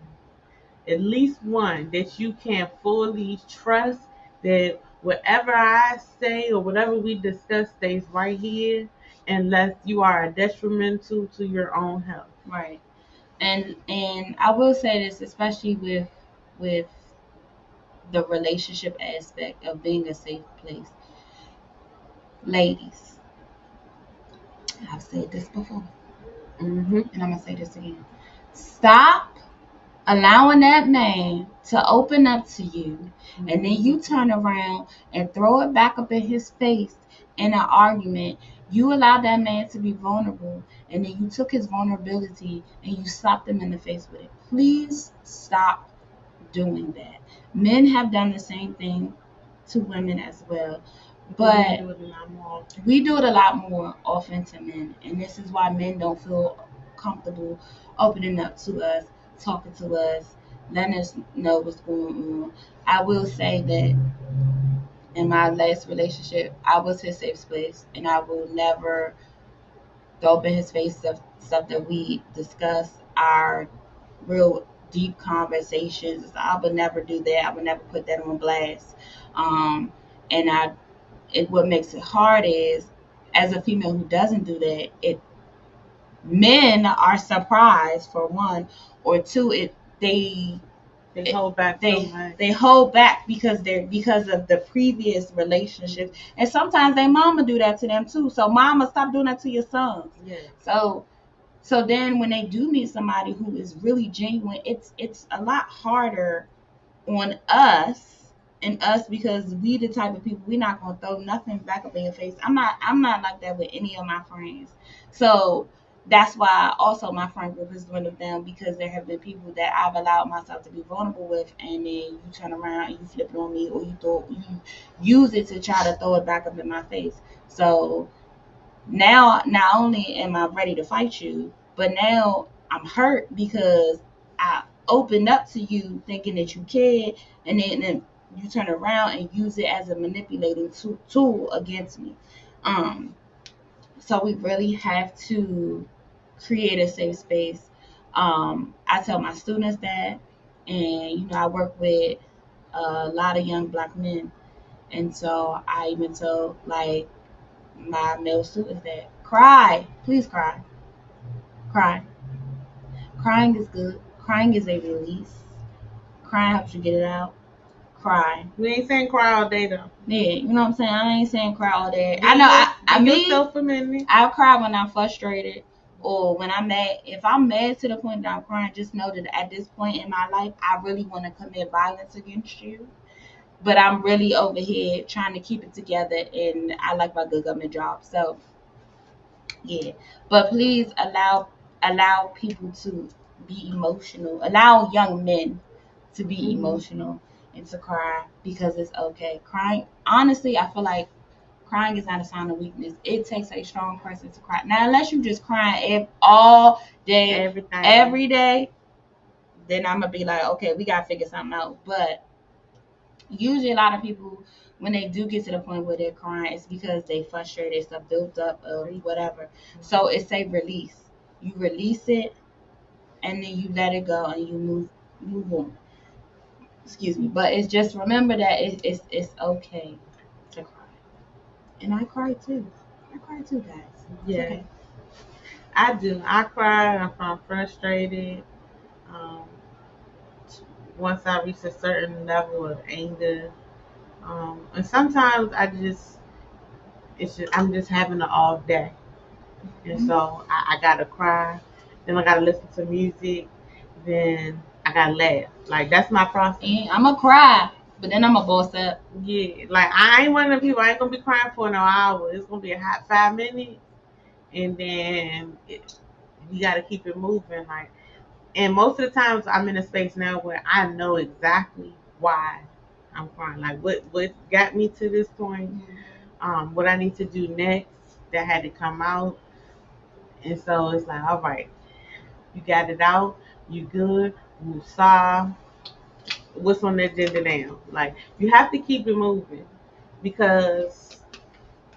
at least one, that you can fully trust, that whatever I say or whatever we discuss stays right here, unless you are detrimental to your own health. Right. And I will say this, especially with the relationship aspect of being a safe place. Ladies, I've said this before, and I'm gonna say this again. Stop allowing that man to open up to you, and then you turn around and throw it back up in his face in an argument. You allowed that man to be vulnerable, and then you took his vulnerability and you slapped him in the face with it. Please stop doing that. Men have done the same thing to women as well, but we do it a lot more often to men, and this is why men don't feel comfortable opening up to us, talking to us, letting us know what's going on. I will say that in my last relationship, I was his safe space, and I will never throw up in his face stuff that we discuss, our real deep conversations. I would never do that. I would never put that on blast. And what makes it hard is, as a female who doesn't do that, men are surprised, for one, or two, they hold back so much. They hold back because of the previous relationships, and sometimes their mama do that to them too. So mama, stop doing that to your sons. Yeah. So then when they do meet somebody who is really genuine, it's a lot harder on us because we the type of people, we not gonna throw nothing back up in your face. I'm not like that with any of my friends. So that's why also my friend group is one of them, because there have been people that I've allowed myself to be vulnerable with, and then you turn around and you flip it on me, or you use it to try to throw it back up in my face. So now not only am I ready to fight you, but now I'm hurt because I opened up to you thinking that you cared, and then you turn around and use it as a manipulating tool against me. So we really have to create a safe space. I tell my students that, and I work with a lot of young Black men, and so I even tell like my male students that cry, please cry. Crying is good. Crying is a release. Crying helps you get it out. Cry. We ain't saying cry all day though. Yeah, you know what I'm saying? I ain't saying cry all day. I know. I cry when I'm frustrated or when I'm mad. If I'm mad to the point that I'm crying, just know that at this point in my life, I really want to commit violence against you. But I'm really over here trying to keep it together, and I like my good government job. So, yeah. But please allow people to be emotional. Allow young men to be emotional and to cry, because it's okay. Crying, honestly, I feel like crying is not a sign of weakness. It takes a strong person to cry. Now, unless you just crying all day, every day, then I'm going to be like, okay, we got to figure something out. But usually a lot of people, when they do get to the point where they're crying, it's because they frustrated, stuff built up or whatever. So it's a release. You release it, and then you let it go, and you move on. Excuse me, but it's just remember that it's okay to cry, and I cry too. Guys. Yeah, okay. I do. I cry if I'm frustrated. Once I reach a certain level of anger, and sometimes I'm just having an off day, and so I gotta cry. Then I gotta listen to music. Then I gotta laugh. Like, that's my process. And I'm gonna cry, but then I'm gonna boss up. Yeah, like I ain't one of the people. I ain't gonna be crying for no hour. It's gonna be a hot 5 minutes, and then you gotta keep it moving. Like, and most of the times I'm in a space now where I know exactly why I'm crying. Like what got me to this point. What I need to do next that had to come out, and so it's like, all right, you got it out. You good. You saw what's on the agenda now. Like, you have to keep it moving, because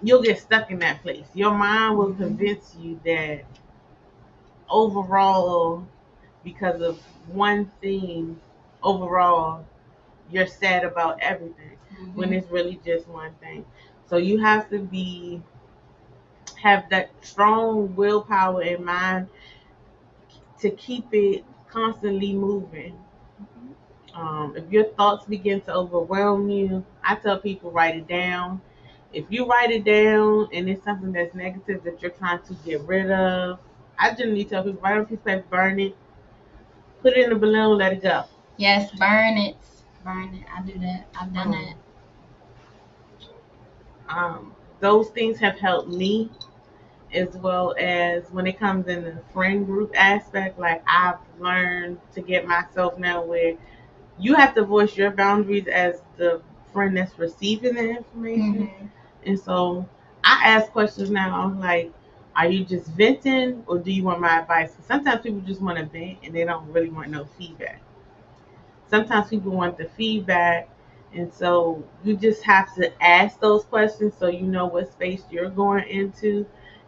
you'll get stuck in that place. Your mind will convince you that overall, because of one thing, overall, you're sad about everything, when it's really just one thing. So you have to have that strong willpower in mind to keep it constantly moving. If your thoughts begin to overwhelm you, I tell people, write it down. If you write it down and it's something that's negative that you're trying to get rid of, I generally tell people, write on a piece of paper, burn it, put it in a balloon, let it go. Yes, burn it. I do that. I've done that. Those things have helped me, as well as when it comes in the friend group aspect. Like, I've learned to get myself now where you have to voice your boundaries as the friend that's receiving the information. And so I ask questions now. I'm like, are you just venting, or do you want my advice? Because sometimes people just want to vent and they don't really want no feedback. Sometimes people want the feedback, and so you just have to ask those questions so you know what space you're going into.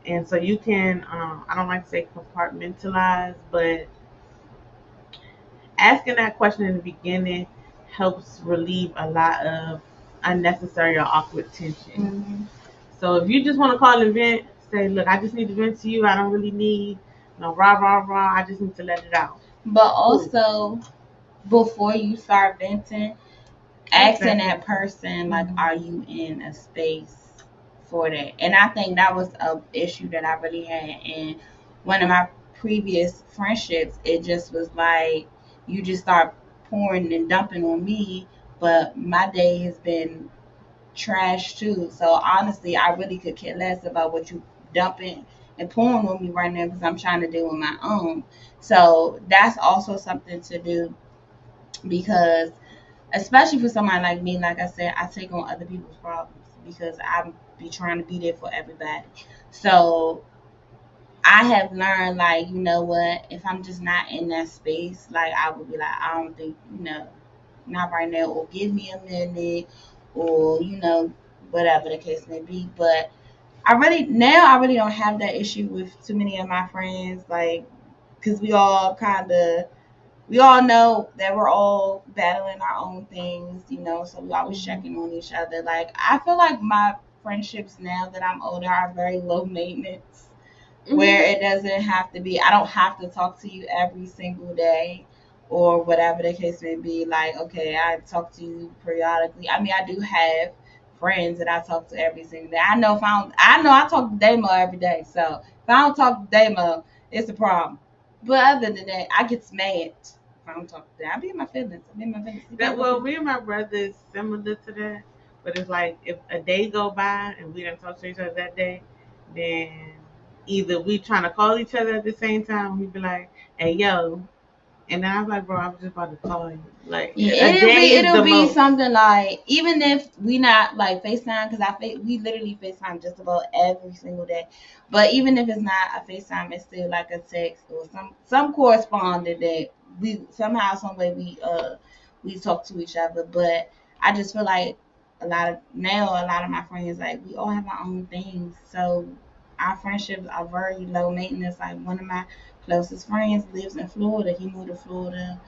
And so you can, I don't like to say compartmentalize, but asking that question in the beginning helps relieve a lot of unnecessary or awkward tension. So if you just want to call and vent, say, look, I just need to vent to you. I don't really need no rah, rah, rah. I just need to let it out. But also, before you start venting, asking that person, like, are you in a space for that? And I think that was an issue that I really had in one of my previous friendships. It just was like, you just start pouring and dumping on me, but my day has been trash too. So honestly, I really could care less about what you dumping and pouring on me right now because I'm trying to deal with my own. So that's also something to do, because especially for somebody like me, like I said, I take on other people's problems because I be trying to be there for everybody. So I have learned, like, you know what, if I'm just not in that space, like, I would be like, I don't think, not right now, or give me a minute, or, whatever the case may be. But I really don't have that issue with too many of my friends, like, because we all know that we're all battling our own things, so we always checking on each other. Like, I feel like my friendships now that I'm older are very low maintenance, where it doesn't have to be, I don't have to talk to you every single day or whatever the case may be. Like, okay, I talk to you periodically. I mean, I do have friends that I talk to every single day. I know I talk to Damo every day. So if I don't talk to Damo, it's a problem. But other than that, I get mad. I don't talk to them. I be in my feelings. Me and my brother is similar to that, but it's like if a day go by and we don't talk to each other that day, then either we trying to call each other at the same time, we be like, "Hey, yo," and then I'm like, "Bro, I was just about to call you." Like, it'll be something like, even if we not like FaceTime, because we literally FaceTime just about every single day. But even if it's not a FaceTime, it's still like a text or some correspondent that we somehow, some way we talk to each other. But I just feel like a lot of my friends, like, we all have our own things, so our friendships are very low maintenance. Like, one of my closest friends lives in Florida. He moved to Florida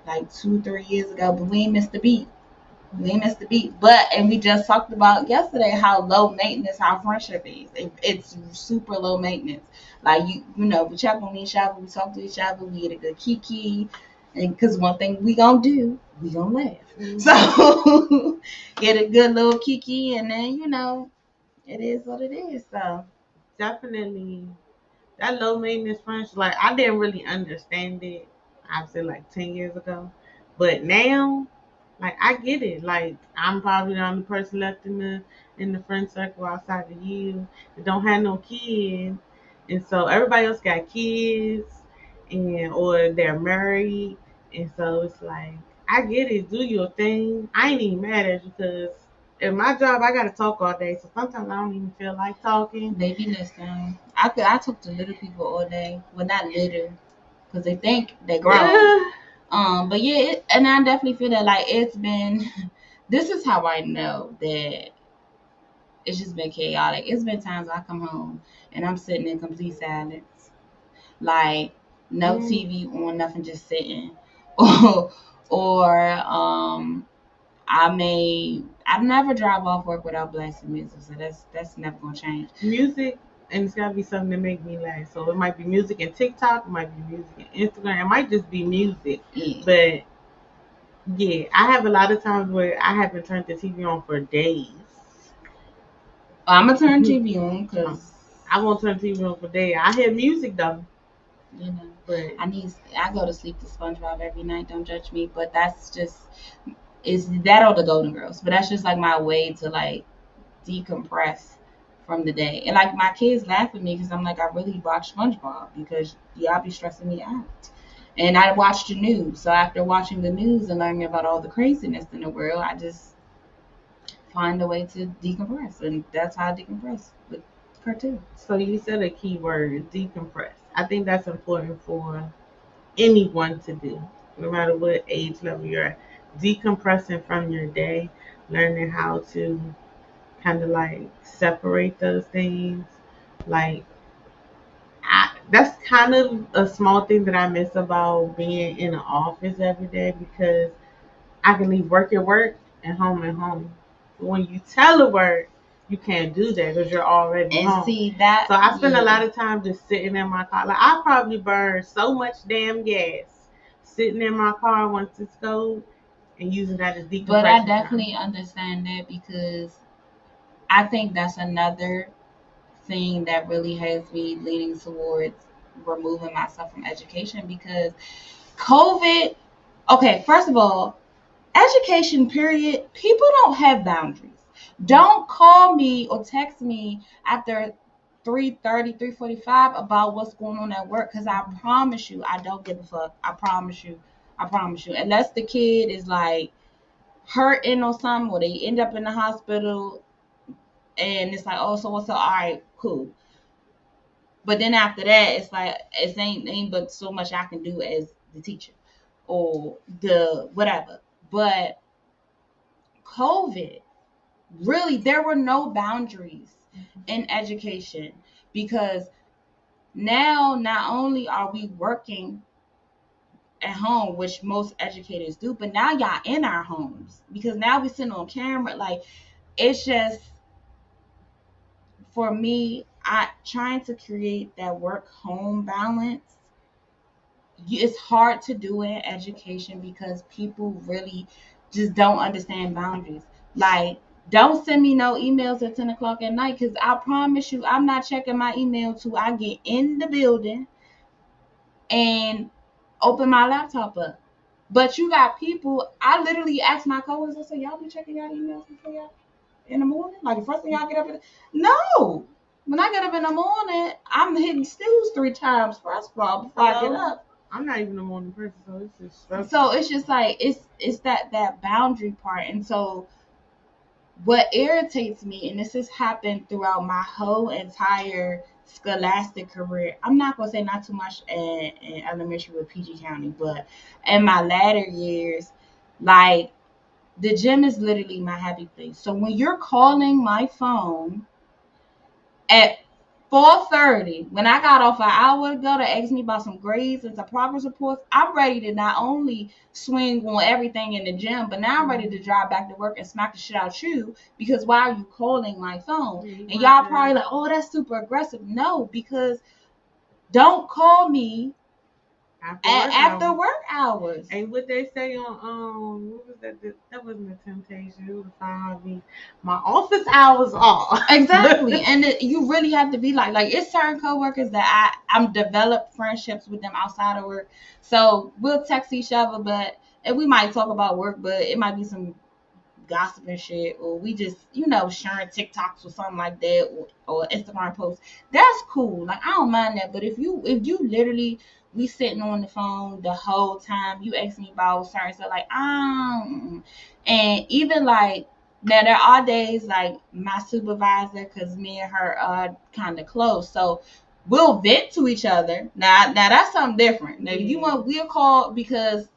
like 2-3 years ago, but we ain't missed a beat. And we just talked about yesterday how low maintenance our friendship is. It's super low maintenance. Like, we check on each other, we talk to each other, we get a good kiki, and because one thing we gonna do, we gonna laugh. So get a good little kiki, and then it is what it is. So definitely that low maintenance friendship. Like, I didn't really understand it, I said, like 10 years ago, but now, like, I get it. Like, I'm probably the only person left in the friend circle outside of you that don't have no kids, and so everybody else got kids, or they're married, and so it's like, I get it. Do your thing. I ain't even mad at you because in my job I gotta talk all day, so sometimes I don't even feel like talking. Maybe next time. I talk to little people all day. Well, not little, because they think they're grown. But yeah, and I definitely feel that, like, it's been. This is how I know that it's just been chaotic. It's been times I come home and I'm sitting in complete silence, like, no TV on, nothing, just sitting, or I never drive off work without blasting music, so that's never gonna change. Music, and it's gotta be something that make me laugh. So it might be music and TikTok, it might be music and Instagram, it might just be music. Yeah. But yeah, I have a lot of times where I haven't turned the TV on for days. I'm gonna turn TV on because I won't turn TV on for days. I hear music though. But I go to sleep to SpongeBob every night. Don't judge me, but that's just, is that or the Golden Girls? But that's just like my way to, like, decompress from the day. And, like, my kids laugh at me because I'm like, I really watch SpongeBob because y'all be stressing me out. And I watch the news. So after watching the news and learning about all the craziness in the world, I just find a way to decompress, and that's how I decompress with cartoons. So you said a key word, decompress. I think that's important for anyone to do, no matter what age level you're at. Decompressing from your day, learning how to kind of like separate those things. Like, that's kind of a small thing that I miss about being in an office every day, because I can leave work at work and home at home. When you telework, you can't do that because you're already home. See that. So I spend a lot of time just sitting in my car. Like I probably burn so much damn gas sitting in my car once it's cold and using that as decompression. But I definitely understand that because I think that's another thing that really has me leaning towards removing myself from education because COVID. Okay, first of all, education period, people don't have boundaries. Don't call me or text me after 3:30, 3:45 about what's going on at work because I promise you I don't give a fuck. I promise you. Unless the kid is like hurting or something or they end up in the hospital and it's like, oh, so what's up? All right, cool. But then after that, it's like it ain't but so much I can do as the teacher or the whatever. But COVID, really, there were no boundaries in education because now not only are we working at home, which most educators do, but now y'all in our homes because now we sitting on camera. Like it's just for me, I trying to create that work home balance. It's hard to do in education because people really just don't understand boundaries. Like, don't send me no emails at 10 o'clock at night because I promise you, I'm not checking my email till I get in the building and open my laptop up. But you got people, I literally ask my coworkers, I say, y'all be checking y'all emails before y'all in the morning? Like, the first thing y'all get up no. When I get up in the morning, I'm hitting snooze 3 times first of all before I get up. I'm not even a morning person, so it's just stressful. So it's just like it's that boundary part, and so what irritates me, and this has happened throughout my whole entire scholastic career. I'm not gonna say not too much in elementary with PG County, but in my latter years, like the gym is literally my happy place. So when you're calling my phone at 4:30, when I got off an hour ago to ask me about some grades and some progress reports, I'm ready to not only swing on everything in the gym, but now I'm ready to drive back to work and smack the shit out you because why are you calling my phone? And y'all probably like, oh, that's super aggressive. No, because don't call me after work hours. And what they say on what was that? That wasn't a temptation. It was my office hours off. Exactly, and you really have to be like it's certain coworkers that I'm developed friendships with them outside of work. So we'll text each other, and we might talk about work, but it might be some gossip and shit, or we just sharing TikToks or something like that, or Instagram posts. That's cool. Like I don't mind that. But if you literally we sitting on the phone the whole time, you ask me about certain stuff like and even like now there are days like my supervisor, because me and her are kind of close, so we'll vent to each other. Now that's something different. Now we'll call because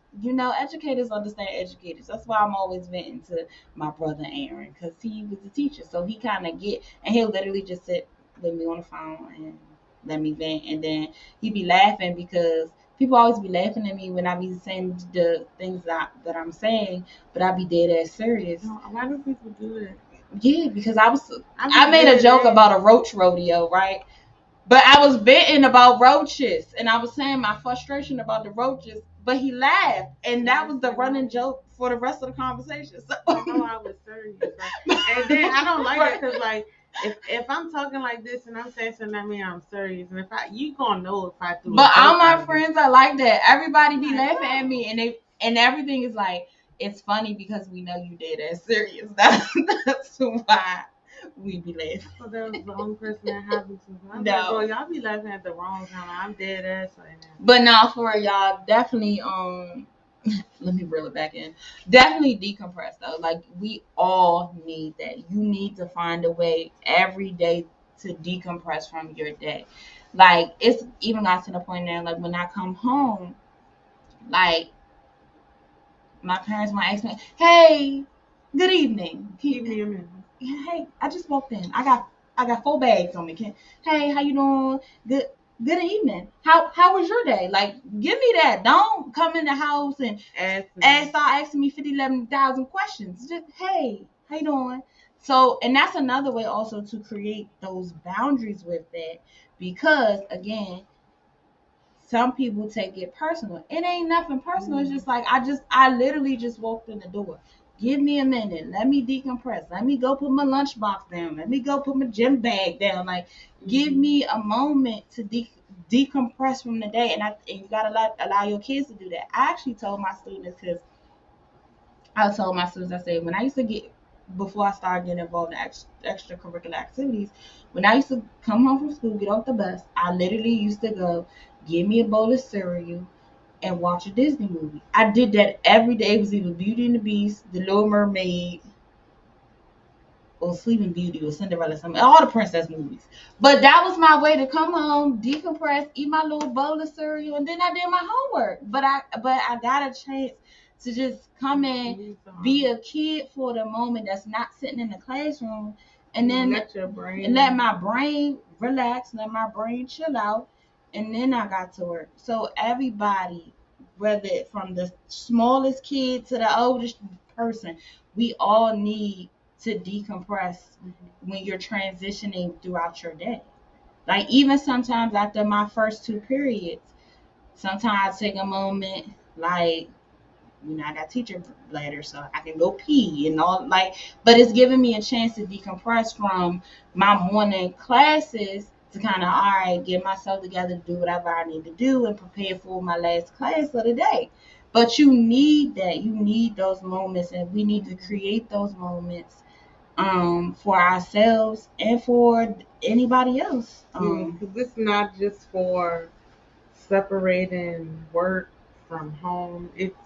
educators understand educators. That's why I'm always venting to my brother Aaron because he was a teacher. So he kind of and he'll literally just sit with me on the phone and let me vent. And then he'd be laughing because people always be laughing at me when I be saying the things that I'm saying, but I be dead ass serious. Why do people do that? Yeah, because I made a joke about a roach rodeo, right? But I was venting about roaches, and I was saying my frustration about the roaches, but he laughed, and that was the running joke for the rest of the conversation. So I know I was serious, and then I don't like it because like if I'm talking like this and I'm saying something, that means I'm serious, and you gonna know if I do. But all my friends are like that. Everybody be laughing at me, and everything is like it's funny because we know you did that serious. That's why. We be laughing. So that was the only person that happened to. No, y'all be laughing at the wrong time. I'm dead ass right now. But now for y'all, definitely let me reel it back in. Definitely decompress though. Like we all need that. You need to find a way every day to decompress from your day. Like it's even got to the point now. Like when I come home, like my parents might ask me, "Hey, good evening. Give me a minute. Hey, I just walked in. I got 4 bags on me. Hey, how you doing? Good evening. How was your day? Like, give me that. Don't come in the house and start asking me 50, 11,000 questions. Just hey, how you doing? So, and that's another way also to create those boundaries with that, because again, some people take it personal. It ain't nothing personal. It's just like I literally just walked in the door. Give me a minute. Let me decompress. Let me go put my lunchbox down. Let me go put my gym bag down. Like, give me a moment to decompress from the day. And you gotta allow your kids to do that. I actually told my students, because I said, when I used to get, before I started getting involved in extracurricular activities, when I used to come home from school, get off the bus, I literally used to go, give me a bowl of cereal and watch a Disney movie. I did that every day. It was either Beauty and the Beast, The Little Mermaid, or Sleeping Beauty, or Cinderella, something, all the princess movies. But that was my way to come home, decompress, eat my little bowl of cereal, and then I did my homework. But I got a chance to just come in, be a kid for the moment that's not sitting in the classroom, and then let my brain relax, let my brain chill out, and then I got to work. So everybody, whether from the smallest kid to the oldest person, we all need to decompress when you're transitioning throughout your day. Like, even sometimes after my first 2 periods, sometimes I take a moment, like, I got teacher bladder, so I can go pee and all, like, but it's giving me a chance to decompress from my morning classes to kind of, all right, get myself together to do whatever I need to do and prepare for my last class of the day. But you need that. You need those moments, and we need to create those moments for ourselves and for anybody else. Because it's not just for separating work from home. It's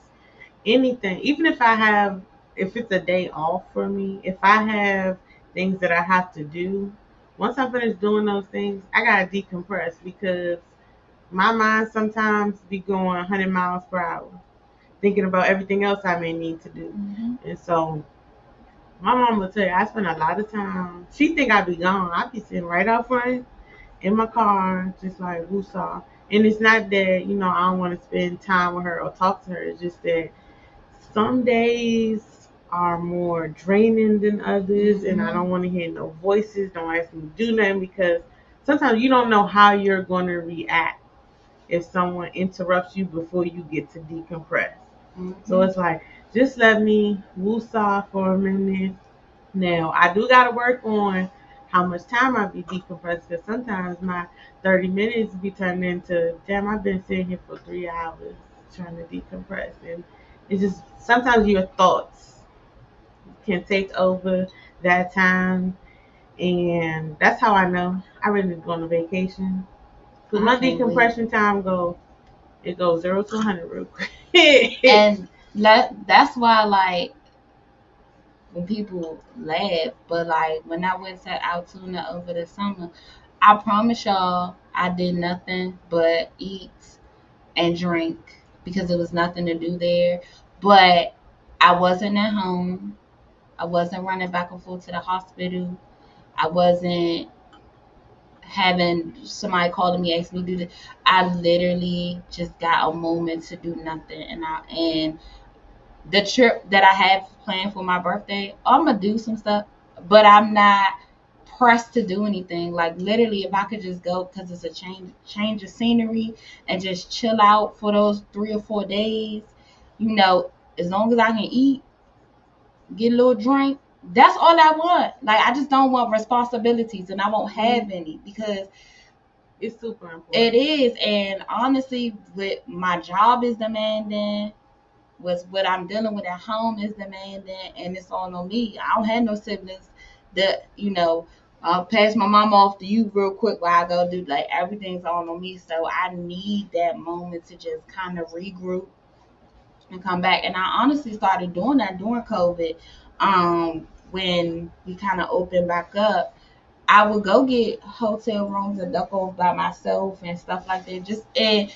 anything. Even if it's a day off for me, if I have things that I have to do, once I finish doing those things, I gotta decompress, because my mind sometimes be going 100 miles per hour, thinking about everything else I may need to do. And so my mom will tell you, I spend a lot of time. She think I be gone. I be sitting right out front in my car, just like woosah. And it's not that, I don't want to spend time with her or talk to her. It's just that some days are more draining than others, and I don't want to hear no voices. Don't ask me to do nothing, because sometimes you don't know how you're going to react if someone interrupts you before you get to decompress. So it's like, just let me woosah for a minute. Now, I do got to work on how much time I be decompressed, because sometimes my 30 minutes be turned into, damn, I've been sitting here for 3 hours trying to decompress. And it's just, sometimes your thoughts can take over that time. And that's how I know I really need to go on a vacation. Because my decompression time goes 0 to 100 real quick. And that's why, like, when people laugh, but like when I went to Altoona over the summer, I promise y'all I did nothing but eat and drink, because there was nothing to do there. But I wasn't at home. I wasn't running back and forth to the hospital. I wasn't having somebody calling me asking me to do this. I literally just got a moment to do nothing, and the trip that I have planned for my birthday, I'm gonna do some stuff, but I'm not pressed to do anything. Like, literally, if I could just go, because it's a change of scenery, and just chill out for those 3 or 4 days, as long as I can eat, get a little drink, that's all I want. Like, I just don't want responsibilities, and I won't have any, because it's super important. It is. And honestly, with my job is demanding, was what I'm dealing with at home is demanding, and it's all on me. I don't have no siblings that, I'll pass my mom off to you real quick while I go do, like, everything's all on me. So I need that moment to just kind of regroup and come back. And I honestly started doing that during COVID. When we kind of opened back up, I would go get hotel rooms and duck off by myself and stuff like that. And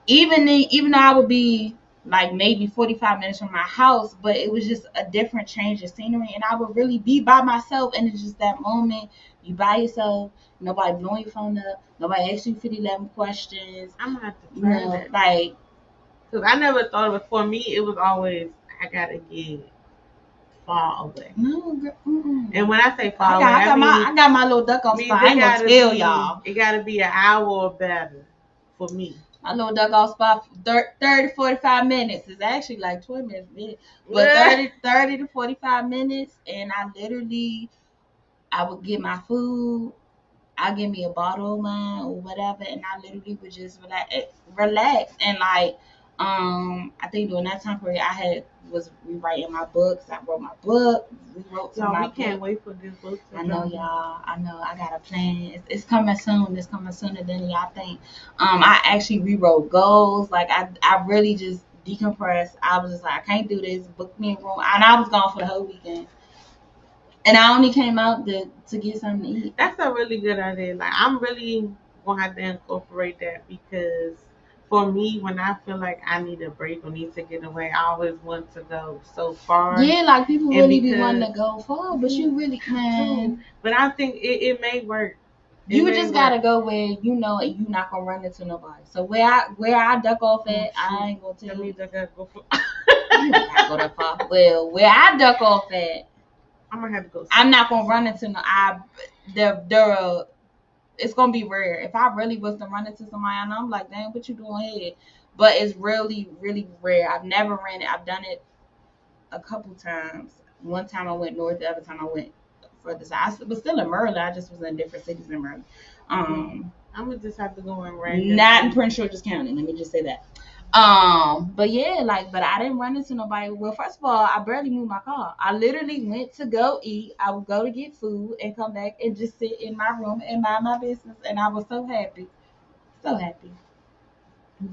even though I would be like maybe 45 minutes from my house, but it was just a different change of scenery, and I would really be by myself. And it's just that moment, you by yourself, nobody blowing your phone up, nobody asking you 11 questions. I'm gonna have to try that. Like, because I never thought of it. For me, it was always, I gotta get far away. No, girl. And when I say far away, I got my little duck off spot. I ain't gonna tell y'all. It gotta be an hour or better for me. My little duck off spot 30 45 minutes. It's actually like 20 minutes. But 30 to 45 minutes. And I would get my food. I'll give me a bottle of wine or whatever, and I literally would just relax. And like, I think during that time period, I was rewriting my books. I wrote my book. We wrote some. Y'all, we can't wait for this book. I know, y'all. I know. I got a plan. It's coming soon. It's coming sooner than y'all think. I actually rewrote goals. Like I really just decompressed. I was just like, I can't do this. Book me a room, and I was gone for the whole weekend. And I only came out to get something to eat. That's a really good idea. Like, I'm really gonna have to incorporate that, because for me, when I feel like I need a break or need to get away, I always want to go so far. Yeah, like people really be wanting to go far, but you really can. But I think it may work. You just gotta go where you know you're not gonna run into nobody. So where I duck off at, I ain't gonna tell you. I gotta go for. You don't gotta go that far. Well, where I duck off at, I'm gonna have to go. I'm not gonna run into it's gonna be rare. If I really was to run into somebody, and I'm like, damn, what you doing here? But it's really, really rare. I've never ran it. I've done it a couple times. One time I went north. The other time I went further south. I was still in Maryland. I just was in different cities in Maryland. I'm gonna just have to go in random. Not in Prince George's County. Let me just say that. But yeah, but I didn't run into nobody. Well, first of all, I barely moved my car. I literally went to go eat. I would go to get food and come back and just sit in my room and mind my business. And I was so happy. So happy.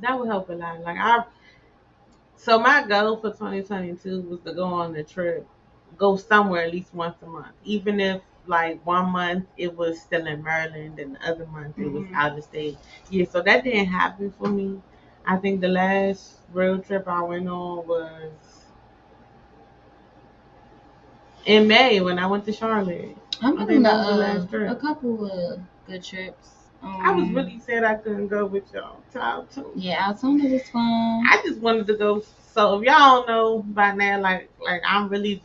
That would help a lot. So my goal for 2022 was to go on the trip, go somewhere at least once a month. Even if like 1 month it was still in Maryland and the other month it was out of state. Yeah, so that didn't happen for me. I think the last road trip I went on was in May when I went to Charlotte. I'm doing a couple of good trips. I was really sad I couldn't go with y'all. Yeah, Altoona was fun. I just wanted to go. So if y'all don't know by now, like I'm really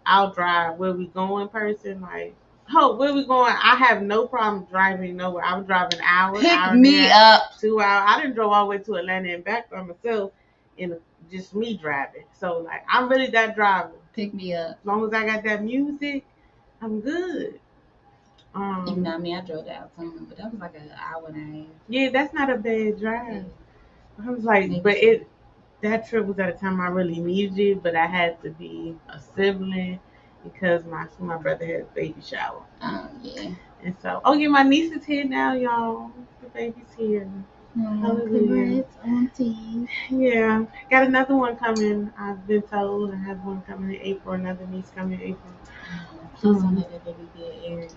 I'll drive where we going person. Like, where we going? I have no problem driving nowhere. I was driving an hour. Pick me up. 2 hours. I didn't drove all the way to Atlanta and back by myself, and just me driving. So like, I'm really that driver. Pick me up. As long as I got that music, I'm good. Even though I drove to Altoona, but that was like an hour and a half. Yeah, that's not a bad drive. Yeah. I was like, that trip was at a time I really needed it, but I had to be a sibling because my brother had a baby shower. Oh yeah. And so, my niece is here now, y'all. The baby's here. Congrats, auntie. Yeah, got another one coming. I've been told I have one coming in April. Another niece coming in April. Please don't let that baby be an Aries.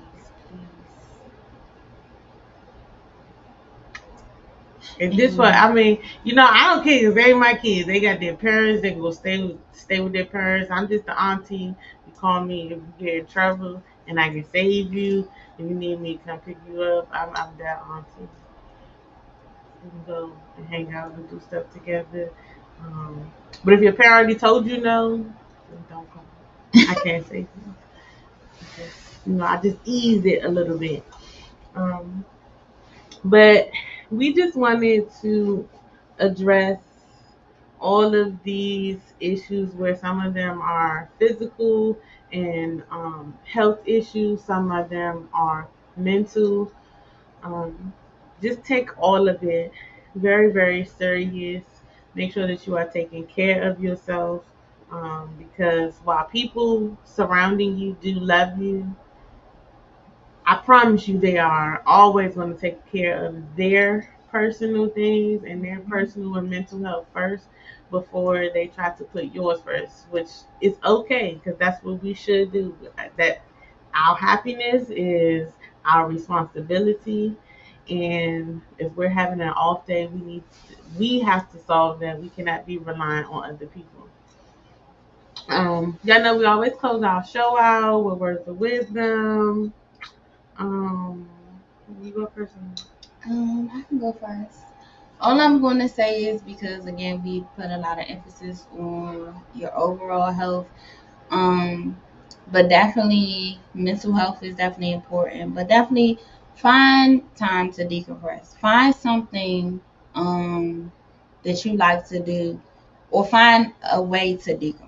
And this one, I mean, I don't care if they my kids. They got their parents. They can go stay with their parents. I'm just the auntie. You call me if you're in trouble, and I can save you. If you need me to come pick you up, I'm that auntie. We can go and hang out and do stuff together. But if your parent already told you no, then don't come. I can't save you. I just ease it a little bit. But we just wanted to address all of these issues where some of them are physical and health issues. Some of them are mental. Just take all of it very, very serious. Make sure that you are taking care of yourself, because while people surrounding you do love you, I promise you they are always going to take care of their personal things and their personal and mental health first before they try to put yours first, which is okay, because that's what we should do. That our happiness is our responsibility, and if we're having an off day, we have to solve that. We cannot be reliant on other people. Y'all know we always close our show out with words of wisdom. You go first. I can go first. All I'm going to say is, because again we put a lot of emphasis on your overall health, But definitely mental health is definitely important. But definitely find time to decompress. Find something that you like to do, or find a way to decompress.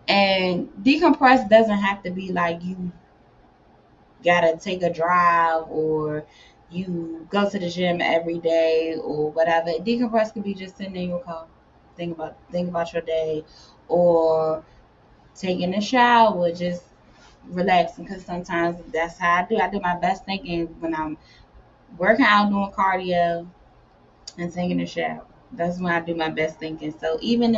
And decompress doesn't have to be like you gotta take a drive or you go to the gym every day or whatever. Decompress could be just sitting in your car, think about your day, or taking a shower, just relaxing. Because sometimes that's how I do. I do my best thinking when I'm working out, doing cardio, and taking a shower. That's when I do my best thinking. So even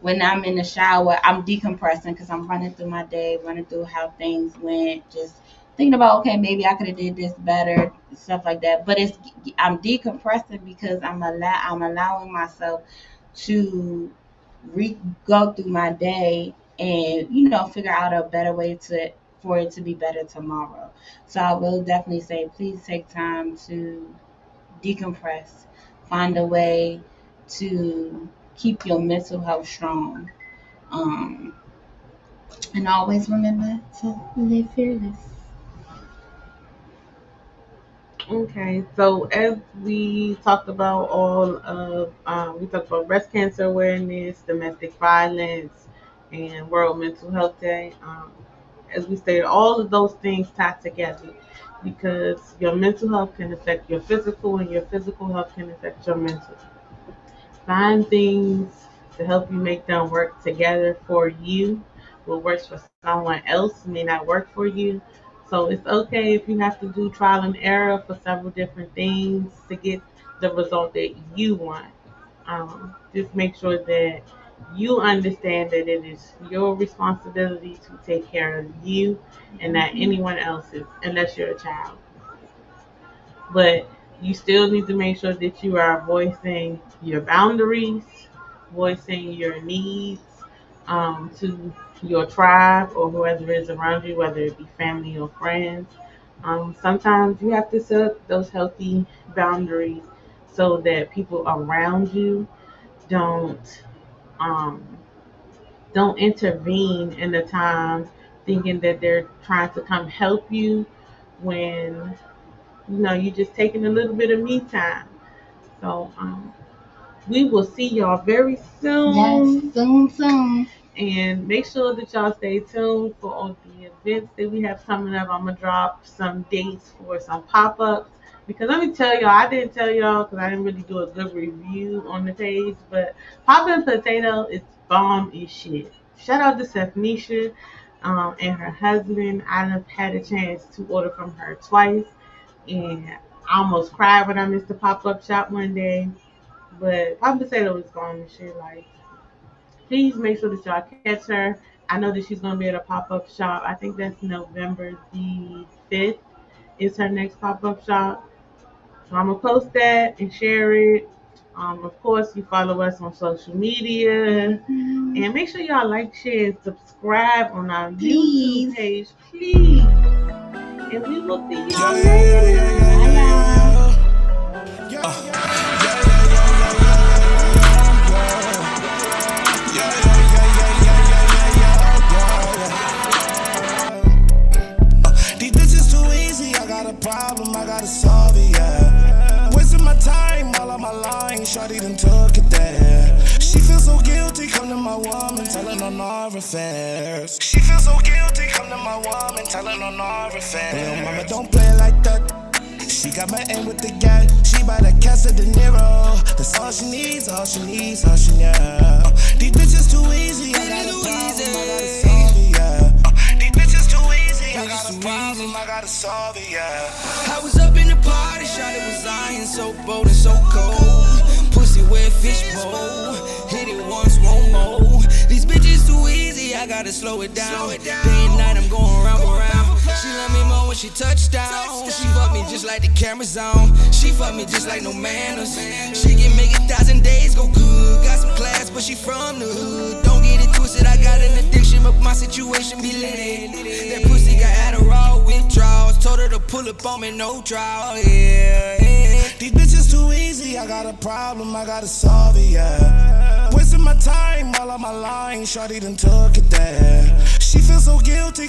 when I'm in the shower, I'm decompressing because I'm running through my day, running through how things went, just thinking about, okay, maybe I could have did this better, stuff like that. But I'm decompressing because I'm allowing myself to go through my day and figure out a better way for it to be better tomorrow. So I will definitely say, please take time to decompress. Find a way to keep your mental health strong. And always remember to live fearless. Okay, so as we talked about we talked about breast cancer awareness, domestic violence, and World Mental Health Day. As we stated, all of those things tie together because your mental health can affect your physical, and your physical health can affect your mental. Find things to help you make them work together for you. What works for someone else may not work for you. So it's okay if you have to do trial and error for several different things to get the result that you want. Just make sure that you understand that it is your responsibility to take care of you and not anyone else's, unless you're a child. But you still need to make sure that you are voicing your boundaries, voicing your needs to your tribe or whoever is around you, whether it be family or friends. Sometimes you have to set those healthy boundaries so that people around you don't um, don't intervene in the time thinking that they're trying to come help you when you're just taking a little bit of me time. So we will see y'all very soon. Yes, soon. And make sure that y'all stay tuned for all the events that we have coming up. I'm going to drop some dates for some pop-ups. Because let me tell y'all, I didn't tell y'all because I didn't really do a good review on the page. But Poppin' Potato is bomb as shit. Shout out to Sethnisha and her husband. I've had a chance to order from her twice. And I almost cried when I missed the pop-up shop one day. But Poppin' Potato is bomb as shit. Like, please make sure that y'all catch her. I know that she's going to be at a pop-up shop. I think that's November the 5th is her next pop-up shop. So I'm going to post that and share it. Of course, you follow us on social media. And make sure y'all like, share, and subscribe on our YouTube page. Please. And we will see y'all later. Problem, I gotta solve it, yeah. Wasting my time, all of my lines, shawty done took it there. She feels so guilty, come to my woman, telling on our affairs. She feels so guilty, come to my woman, telling on our affairs. Little mama, don't play like that. She got my aim with the gat. She by the cast of De Niro. That's all she needs, all she needs, all she needs. These bitches too easy, I got a problem, I gotta solve it, yeah. These bitches too easy, I got a problem, I gotta solve it, yeah. I was up in the party, shot it was iron, so bold and so cold. Pussy wet fishbowl, hit it once, won't more. These bitches too easy, I gotta slow it down. Day and night, I'm going round and round. She love me more when she touched down. She fuck me just like the camera's on. She fuck me just like no manners. She can make 1,000 days go good. Got some class, but she from the hood. Don't get it twisted, I got an addiction, but my situation be lit. That pussy got Adderall withdrawals. Told her to pull up on me, no trial, yeah. These bitches too easy, I got a problem, I gotta solve it, yeah. Wasting my time all on my line, shawty done took it there. She feels so guilty.